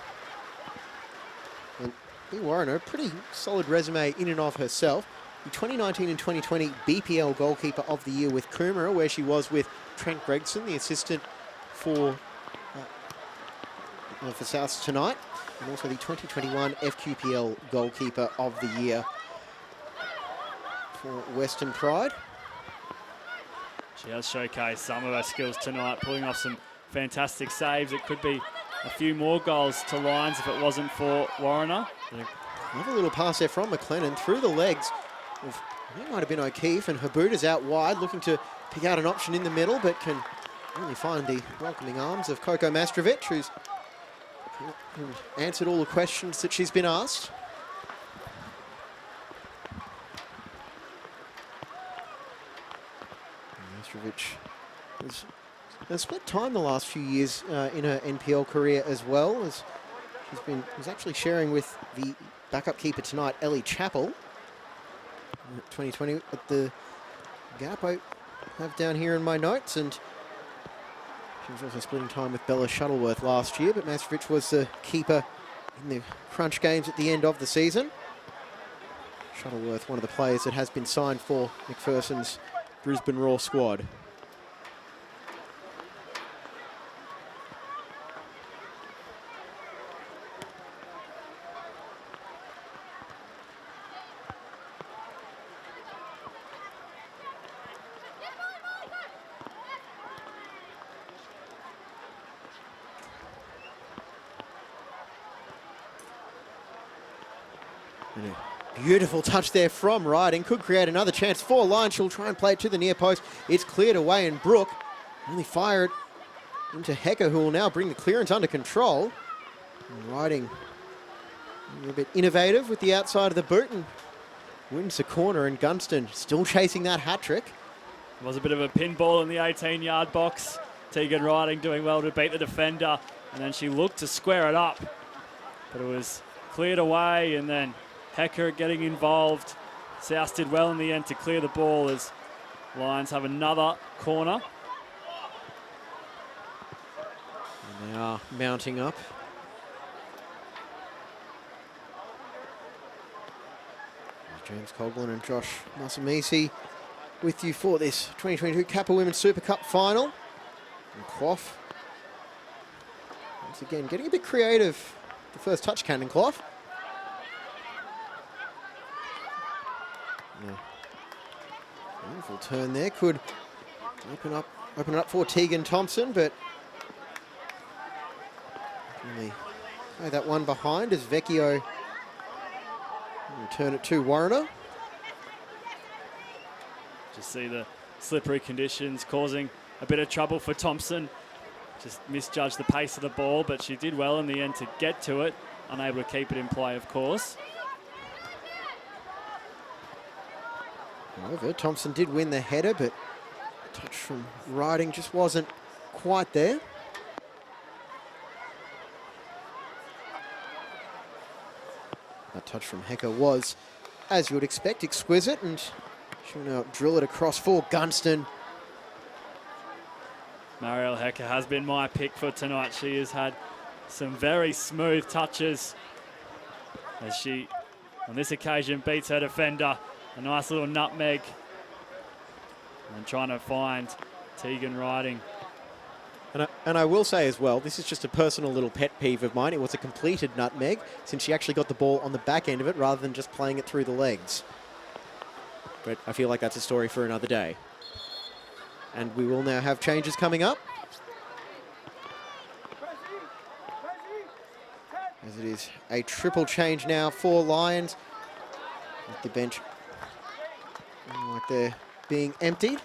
And Warrener, pretty solid resume in and of herself. The 2019 and 2020 BPL Goalkeeper of the Year with Coomera, where she was with Trent Gregson, the assistant for Souths tonight, and also the 2021 FQPL Goalkeeper of the Year for Western Pride. She has showcased some of her skills tonight, pulling off some fantastic saves. It could be a few more goals to Lions if it wasn't for Warrener. Another little pass there from McLennan through the legs of, it might have been O'Keefe, and Habuta's out wide, looking to pick out an option in the middle, but can only find the welcoming arms of Coco Mastrovic, who's answered all the questions that she's been asked. Mastrovic has spent time the last few years in her NPL career as well, as was actually sharing with the backup keeper tonight, Ellie Chappell. 2020 at the Gap I have down here in my notes, and she was also splitting time with Bella Shuttleworth last year, but Mastrovic was the keeper in the crunch games at the end of the season. Shuttleworth, one of the players that has been signed for McPherson's Brisbane Roar squad. Beautiful touch there from Riding. Could create another chance for Lions. She'll try and play it to the near post. It's cleared away, and Brooke only fire it into Hecker, who will now bring the clearance under control. And Riding a little bit innovative with the outside of the boot and wins the corner, and Gunston still chasing that hat-trick. It was a bit of a pinball in the 18-yard box. Tegan Riding doing well to beat the defender, and then she looked to square it up, but it was cleared away, and then Hecker getting involved. South did well in the end to clear the ball as Lions have another corner. And they are mounting up. James Coughlin and Josh Masamisi with you for this 2022 Kappa Women's Super Cup final. And Clough, once again, getting a bit creative. The first touch, Cannon Clough. Beautiful turn there, could open it up for Tegan Thompson, but only play that one behind as Vecchio return it to Warrener. Just see the slippery conditions causing a bit of trouble for Thompson. Just misjudged the pace of the ball, but she did well in the end to get to it. Unable to keep it in play, of course. However, Thompson did win the header, but a touch from Riding just wasn't quite there. That touch from Hecker was, as you would expect, exquisite, and she'll now drill it across for Gunston. Marielle Hecker has been my pick for tonight. She has had some very smooth touches as she, on this occasion, beats her defender. A nice little nutmeg. And trying to find Tegan Riding. And I will say as well, this is just a personal little pet peeve of mine. It was a completed nutmeg, since she actually got the ball on the back end of it rather than just playing it through the legs. But I feel like that's a story for another day. And we will now have changes coming up. As it is a triple change now for Lions. With the bench like they're being emptied.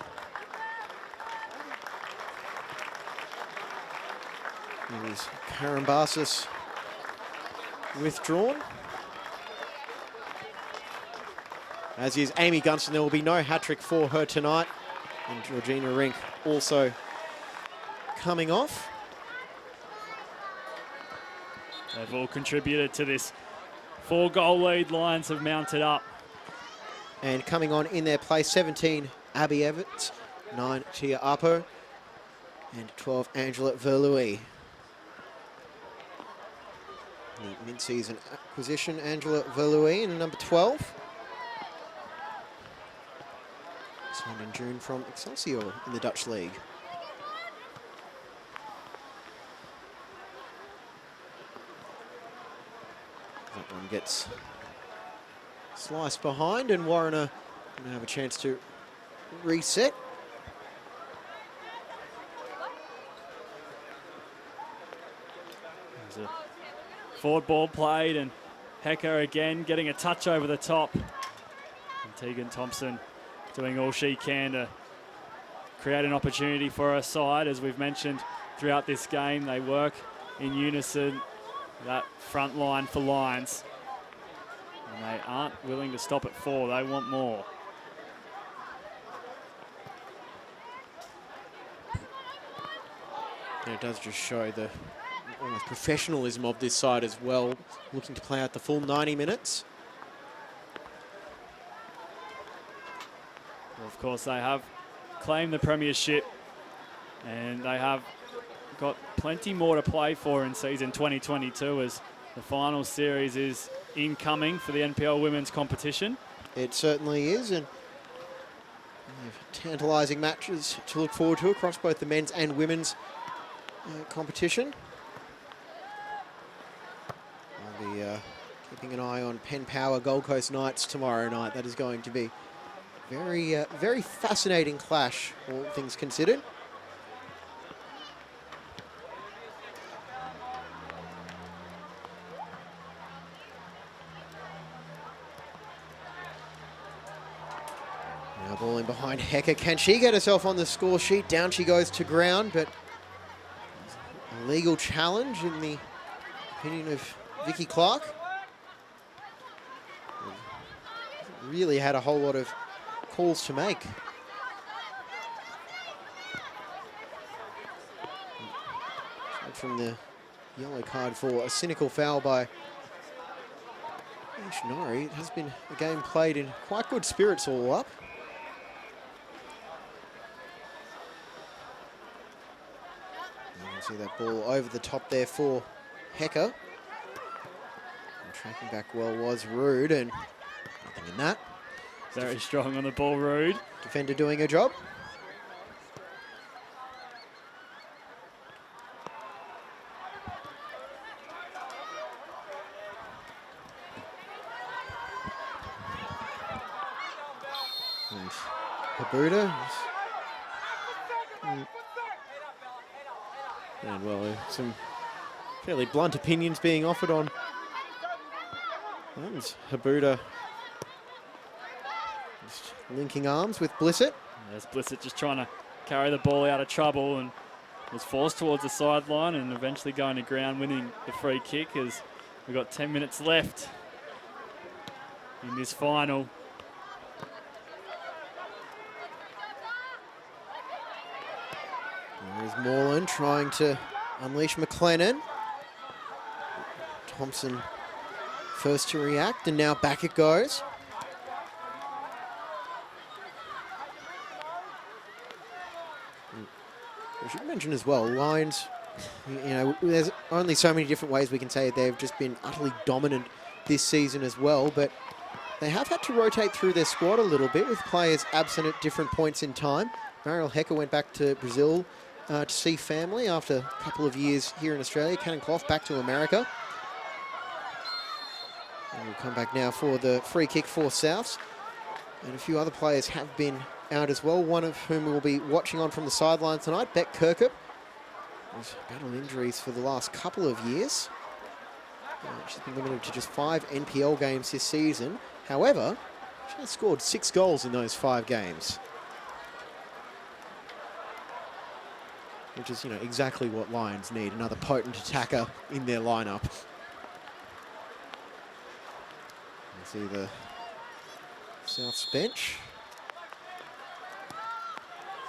There is Karambasis withdrawn. As is Amy Gunston. There will be no hat-trick for her tonight. And Georgina Rink also coming off. They've all contributed to this 4-goal lead Lions have mounted up. And coming on in their place, 17, Abby Everts, 9, Tia Apo, and 12, Angela Verlui. The mid-season acquisition, Angela Verlui, in number 12. Signed in June from Excelsior in the Dutch League. That one gets sliced behind, and Warrener going to have a chance to reset. There's a forward ball played, and Hecker again getting a touch over the top. And Tegan Thompson doing all she can to create an opportunity for her side. As we've mentioned throughout this game, they work in unison, that front line for Lions. And they aren't willing to stop at 4, they want more. And it does just show the almost professionalism of this side as well, looking to play out the full 90 minutes. Well, of course, they have claimed the premiership, and they have got plenty more to play for in season 2022 as the final series is incoming for the NPL women's competition. It certainly is, and tantalising matches to look forward to across both the men's and women's competition. I'll be keeping an eye on Penn Power Gold Coast Knights tomorrow night. That is going to be very fascinating clash, all things considered. Now ball in behind Hecker. Can she get herself on the score sheet? Down she goes to ground, but a legal challenge in the opinion of Vicky Clark. Really had a whole lot of calls to make. From the yellow card for a cynical foul by Nori. It has been a game played in quite good spirits all up. You can see that ball over the top there for Hecker. And tracking back well was Rude, and nothing in that. Very strong on the ball, Rude. Defender doing her job. And Habuda. And well, some fairly blunt opinions being offered on. And Habuda linking arms with Blissett. There's Blissett just trying to carry the ball out of trouble and was forced towards the sideline and eventually going to ground, winning the free kick as we've got 10 minutes left in this final. There's Moreland trying to unleash McLennan. Thompson first to react, and now back it goes. I should mention as well, Lions, you know, there's only so many different ways we can say they've just been utterly dominant this season as well, but they have had to rotate through their squad a little bit with players absent at different points in time. Mariel Hecker went back to Brazil to see family after a couple of years here in Australia. Cannon Clough back to America. And we'll come back now for the free kick for Souths. And a few other players have been out as well, one of whom we'll be watching on from the sidelines tonight, Beck Kirkup. Who's battled injuries for the last couple of years. She's been limited to just 5 NPL games this season. However, she has scored 6 goals in those 5 games. Which is, you know, exactly what Lions need, another potent attacker in their lineup. You see the Souths bench.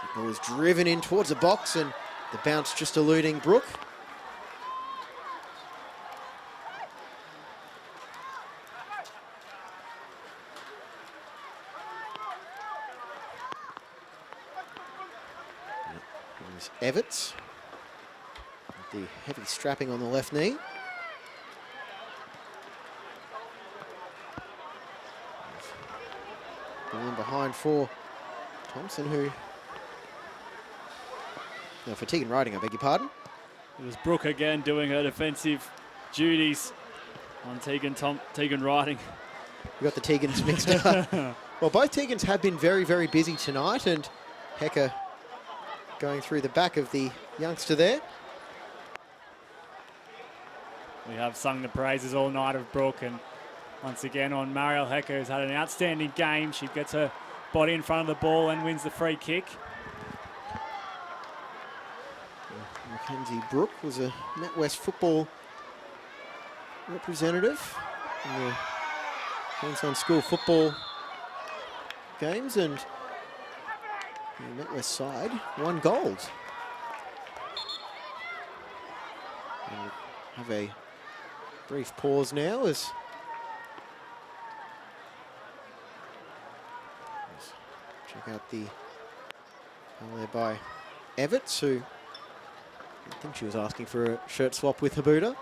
The ball is driven in towards the box and the bounce just eluding Brooke. Here's Everts with the heavy strapping on the left knee. Ball in behind for Thompson, who... No, for Tegan Riding, I beg your pardon. It was Brooke again doing her defensive duties on Tegan Riding. We got the Tegans mixed up. Well, both Tegans have been very, very busy tonight, and Hecker going through the back of the youngster there. We have sung the praises all night of Brooke, and once again on Mariel Hecker, who's had an outstanding game. She gets her body in front of the ball and wins the free kick. Mackenzie Brooke was a NatWest football representative in the Queensland School football games, and the NatWest side won gold. And we'll have a brief pause now as check out the foul there by Everts, who I think she was asking for a shirt swap with Habuda.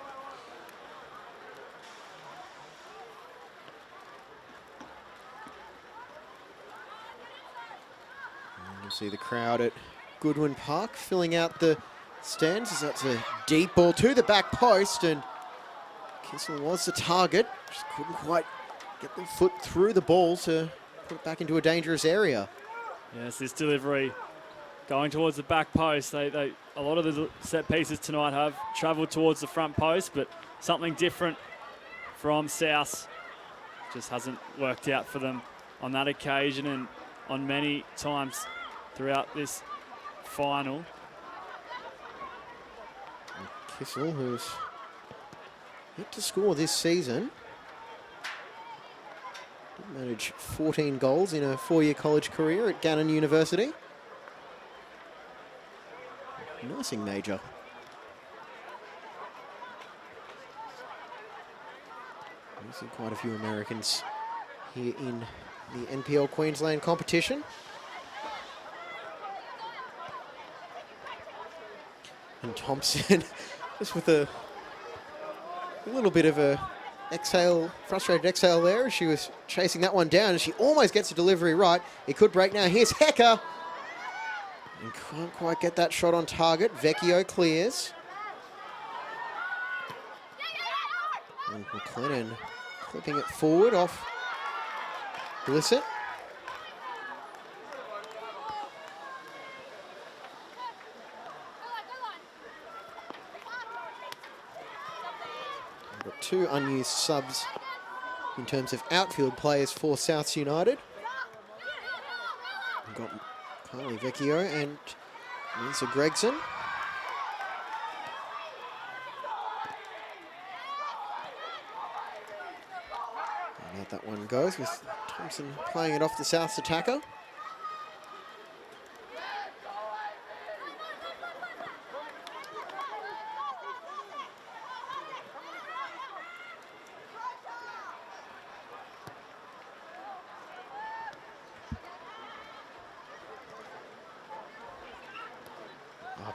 And you'll see the crowd at Goodwin Park filling out the stands as that's a deep ball to the back post, and Kissel was the target. Just couldn't quite get the foot through the ball to put it back into a dangerous area. Yes, this delivery going towards the back post. A lot of the set pieces tonight have travelled towards the front post, but something different from South just hasn't worked out for them on that occasion and on many times throughout this final. Kissel, who's yet to score this season, did manage 14 goals in a 4-year college career at Gannon University. Nursing major. We see quite a few Americans here in the NPL Queensland competition. And Thompson, just with a little bit of a exhale, frustrated exhale there as she was chasing that one down, and she almost gets the delivery right. It could break now. Here's Hecker. And can't quite get that shot on target. Vecchio clears. And McLennan clipping it forward off Blissett. We've got 2 unused subs in terms of outfield players for Souths United. We've got Carly Vecchio and Lisa Gregson. And out that one goes with Thompson playing it off the South's attacker.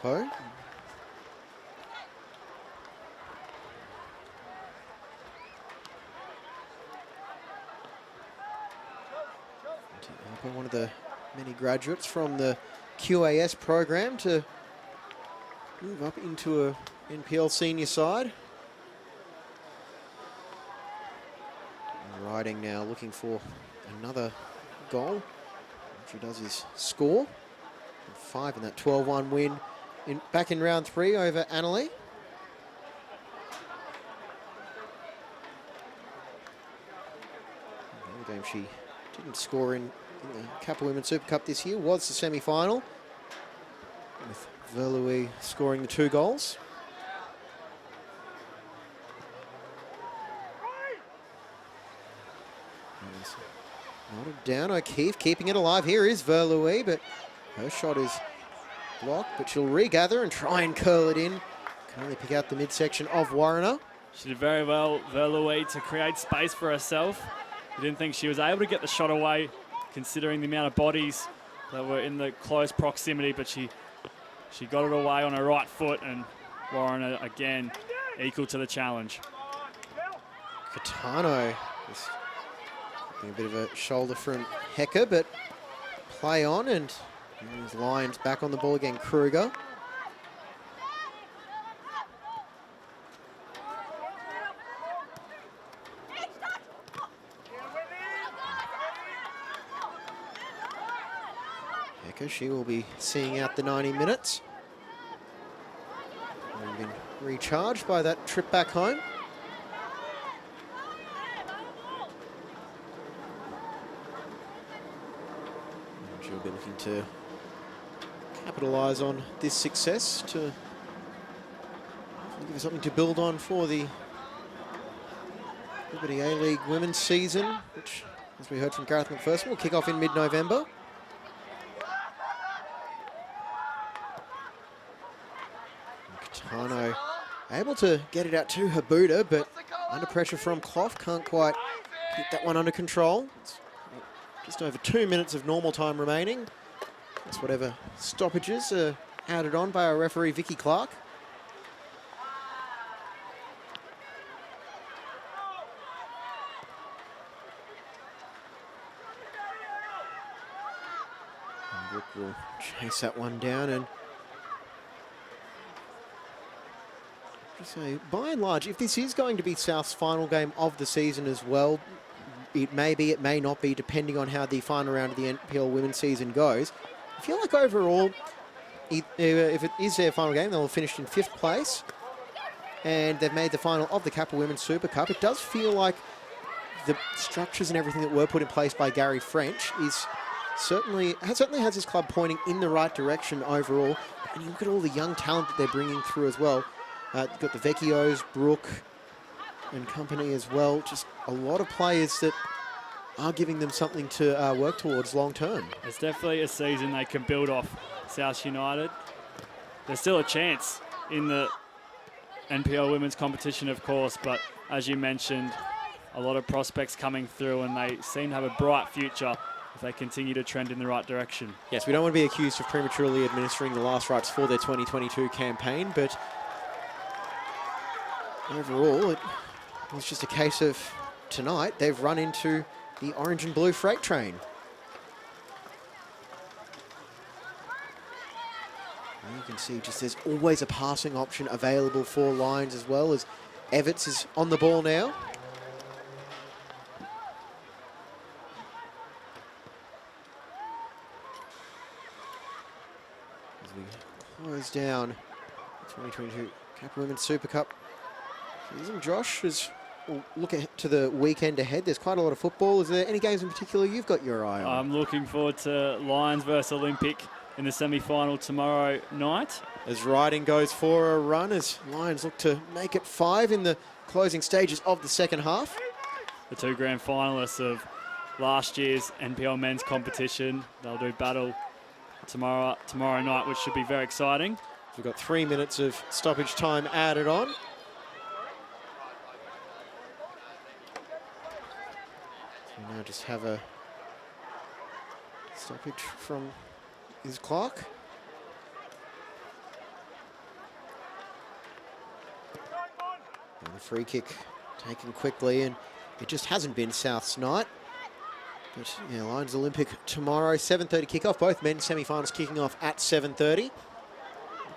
Arpo. One of the many graduates from the QAS program to move up into a NPL senior side. Riding now looking for another goal. What she does is score. 5 in that 12-1 win back in round 3 over Annalee. The game she didn't score in the Kappa Women's Super Cup this year was the semi-final, with Verlouis scoring the 2 goals. Nodded down, O'Keefe keeping it alive. Here is Verlouis, but her shot is blocked, but she'll regather and try and curl it in. Can only pick out the midsection of Warriner. She did very well, Verlouis, to create space for herself. I didn't think she was able to get the shot away, considering the amount of bodies that were in the close proximity, but she got it away on her right foot, and Warriner again equal to the challenge. Catano is a bit of a shoulder from Hecker, but play on, and these Lions back on the ball again. Kruger. Hecker, she will be seeing out the 90 minutes. And been recharged by that trip back home. She'll be looking to capitalise on this success to give her something to build on for the Liberty A-League women's season, which, as we heard from Gareth McPherson, will kick off in mid-November. Catano able to get it out to Habuda, but under pressure from Clough, can't quite get that one under control. It's just over 2 minutes of normal time remaining. That's whatever stoppages are added on by our referee, Vicky Clark. And Brooke will chase that one down, and so by and large, if this is going to be South's final game of the season as well, it may be, it may not be, depending on how the final round of the NPL women's season goes. I feel like overall, if it is their final game, they'll have finished in 5th place, and they've made the final of the Kappa Women's Super Cup. It does feel like the structures and everything that were put in place by Gary French certainly has this club pointing in the right direction overall. And you look at all the young talent that they're bringing through as well. You've got the Vecchios, Brooke and company as well. Just a lot of players that are giving them something to work towards long term. It's definitely a season they can build off South United. There's still a chance in the NPL women's competition, of course, but as you mentioned, a lot of prospects coming through, and they seem to have a bright future if they continue to trend in the right direction. Yes, we don't want to be accused of prematurely administering the last rites for their 2022 campaign, but overall, it was just a case of tonight they've run into the orange and blue freight train. And you can see just there's always a passing option available for Lions, as well as Everts is on the ball now. As we close down the 2022 Kappa Women's Super Cup season, Josh, as we'll look to the weekend ahead. There's quite a lot of football. Is there any games in particular you've got your eye on? I'm looking forward to Lions versus Olympic in the semi-final tomorrow night. As Riding goes for a run, as Lions look to make it 5 in the closing stages of the second half. The 2 grand finalists of last year's NPL men's competition. They'll do battle tomorrow night, which should be very exciting. We've got 3 minutes of stoppage time added on. So we now just have a stoppage from his clock. And the free kick taken quickly, and it just hasn't been South's night. But yeah, Lions Olympic tomorrow, 7:30 kickoff. Both men's semi-finals kicking off at 7:30.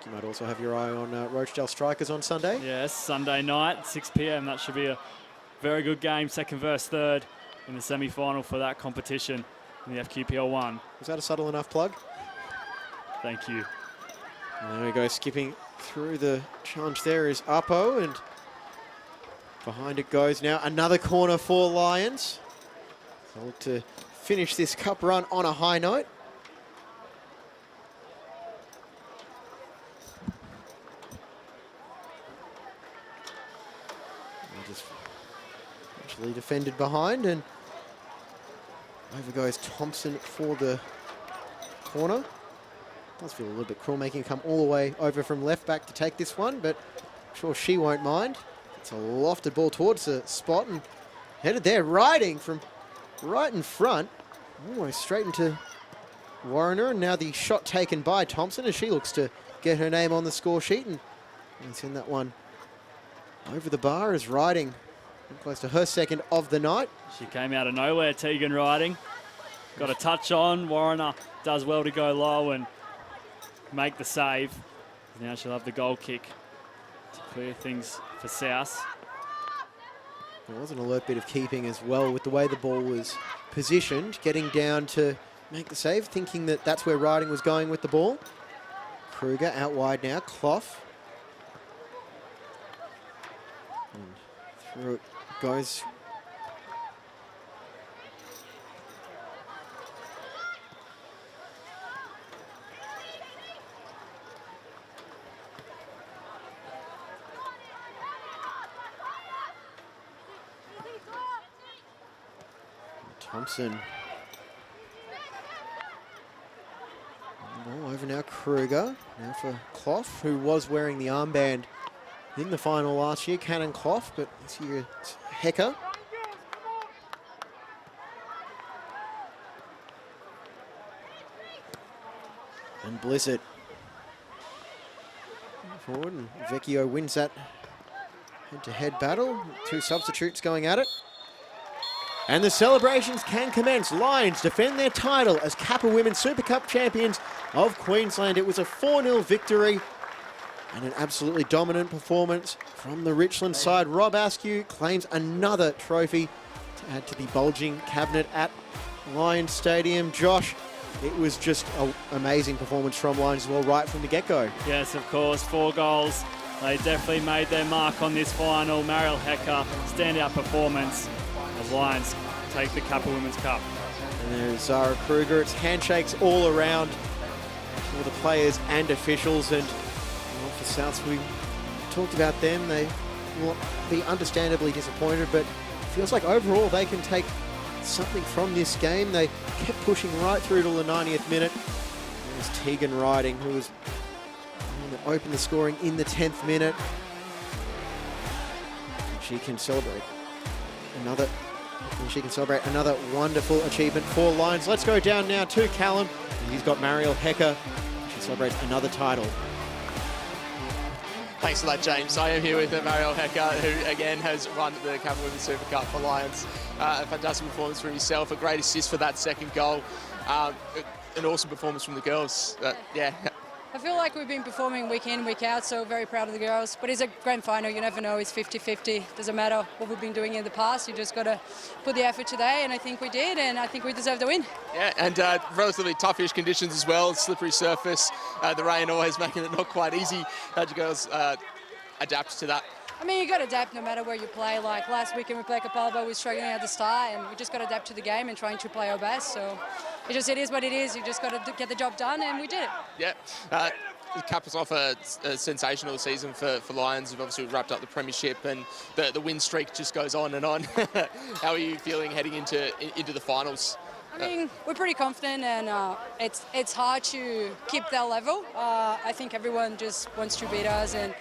You might also have your eye on Rochdale Strikers on Sunday. Yes, Sunday night, 6 p.m. That should be a very good game, second versus third in the semi-final for that competition in the FQPL 1. Was that a subtle enough plug? Thank you. And there we go, skipping through the challenge there is Uppo, and behind it goes now another corner for Lions. So look to finish this cup run on a high note. Just actually defended behind, and over goes Thompson for the corner. Does feel a little bit cruel making him come all the way over from left back to take this one, but I'm sure she won't mind. It's a lofted ball towards the spot and headed there, riding from right in front, almost straight into Warrener. And now the shot taken by Thompson as she looks to get her name on the score sheet, and send that one over the bar as Riding close to her second of the night. She came out of nowhere, Tegan Riding. Got a touch on. Warrener does well to go low and make the save. Now she'll have the goal kick to clear things for South. There was an alert bit of keeping as well with the way the ball was positioned, getting down to make the save, thinking that that's where Riding was going with the ball. Kruger out wide now, Clough. And through it goes. Thompson. Ball over now, Kruger. Now for Clough, who was wearing the armband in the final last year. Cannon Clough, but this year it's Hecker. And Blizzard. Forward, and Vecchio wins that head-to-head battle. 2 substitutes going at it. And the celebrations can commence. Lions defend their title as Kappa Women's Super Cup champions of Queensland. It was a 4-0 victory and an absolutely dominant performance from the Richland side. Rob Askew claims another trophy to add to the bulging cabinet at Lions Stadium. Josh, it was just an amazing performance from Lions as well, right from the get-go. Yes, of course, 4 goals. They definitely made their mark on this final. Mariel Hecker, standout performance. The Lions take the Kappa Women's Cup. And there's Zara Kruger. It's handshakes all around for the players and officials. And well, for Souths, we talked about them. They will be understandably disappointed, but it feels like overall they can take something from this game. They kept pushing right through to the 90th minute. There's Tegan Riding, who was going to open the scoring in the 10th minute. She can celebrate another wonderful achievement for Lions. Let's go down now to Callum. He's got Mariel Hecker. She celebrates another title. Thanks for that, James. I am here with Mariel Hecker, who again has won the Kappa Women's Super Cup for Lions. A fantastic performance from yourself, a great assist for that second goal. An awesome performance from the girls. Yeah. I feel like we've been performing week in, week out, so very proud of the girls. But it's a grand final, you never know, it's 50-50. Doesn't matter what we've been doing in the past, you just got to put the effort today, and I think we did, and I think we deserve the win. Yeah, and relatively toughish conditions as well, slippery surface, the rain always making it not quite easy. How'd you girls adapt to that? I mean, you got to adapt no matter where you play. Like last weekend we played Kappa, we were struggling at the start, and we just got to adapt to the game and trying to play our best. So it is what it is. You just got to get the job done, and we did it. Yeah. Kappa's off a sensational season for Lions. We've obviously wrapped up the premiership, and the win streak just goes on and on. How are you feeling heading into the finals? I mean, we're pretty confident, and it's hard to keep that level. I think everyone just wants to beat us and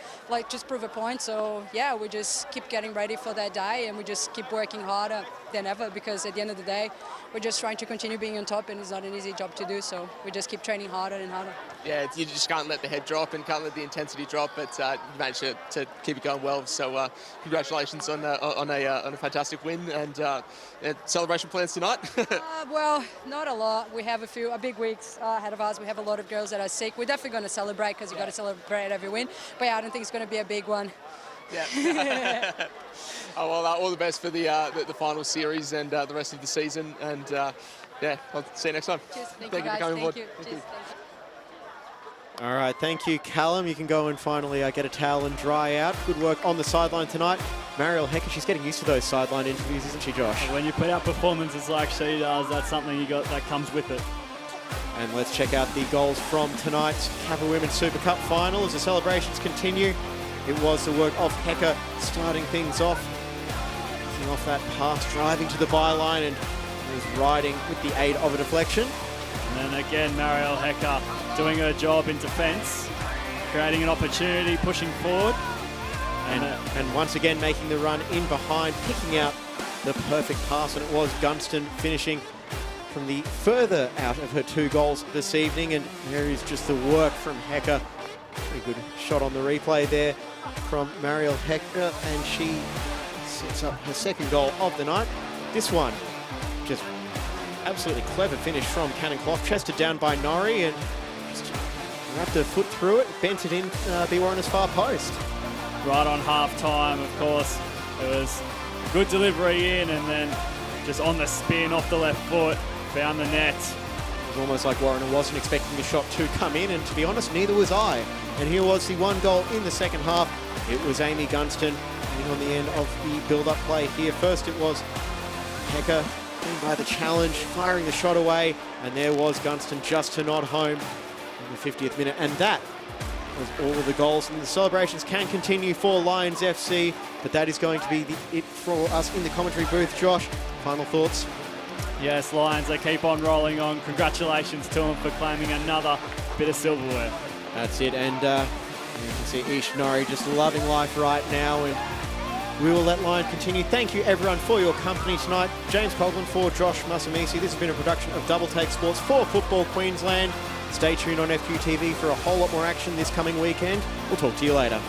just prove a point. So yeah, we just keep getting ready for that day, and we just keep working harder than ever, because at the end of the day, we're just trying to continue being on top, and it's not an easy job to do. So we just keep training harder and harder. Yeah, you just can't let the head drop and can't let the intensity drop, but you managed to keep it going well. So congratulations on a fantastic win, and celebration plans tonight. Well, not a lot. We have a big weeks ahead of us. We have a lot of girls that are sick. We're definitely going to celebrate, because you've got to celebrate every win. But yeah, I don't think it's going to be a big one. Yeah. Oh, well, all the best for the final series and the rest of the season. And yeah, I'll see you next time. Cheers. Thank you you, guys. for coming aboard. Cheers. Thank you. All right, thank you, Callum. You can go and finally get a towel and dry out. Good work on the sideline tonight. Mariel Hecker, she's getting used to those sideline interviews, isn't she, Josh? When you put out performances like she does, that's something that comes with it. And let's check out the goals from tonight's Kappa Women's Super Cup final as the celebrations continue. It was the work of Hecker starting things off. Kicking off that pass, driving to the byline, and was riding with the aid of a deflection. And then again, Mariel Hecker doing her job in defence, creating an opportunity, pushing forward. And once again making the run in behind, picking out the perfect pass, and it was Gunston finishing from the further out of her 2 goals this evening. And there is just the work from Hecker. Pretty good shot on the replay there from Mariel Hecker, and she sets up her 2nd goal of the night. This one, just absolutely clever finish from Cannon Clough, chested down by Norrie, and just wrapped her foot through it, bent it in B. Warrener's far post. Right on half-time, of course. It was good delivery in, and then just on the spin off the left foot, found the net. It was almost like Warrener wasn't expecting the shot to come in, and to be honest, neither was I. And here was the 1 goal in the second half. It was Amy Gunston getting on the end of the build-up play here. First it was Hecker by the challenge, firing the shot away, and there was Gunston just to nod home in the 50th minute. And that was all of the goals. And the celebrations can continue for Lions FC, but that is going to be it for us in the commentary booth. Josh, final thoughts? Yes, Lions, they keep on rolling on. Congratulations to them for claiming another bit of silverware. That's it, and you can see Ish Norrie just loving life right now, and we will let Lions continue. Thank you, everyone, for your company tonight. James Coughlin for Josh Musamisi. This has been a production of Double Take Sports for Football Queensland. Stay tuned on FQTV for a whole lot more action this coming weekend. We'll talk to you later.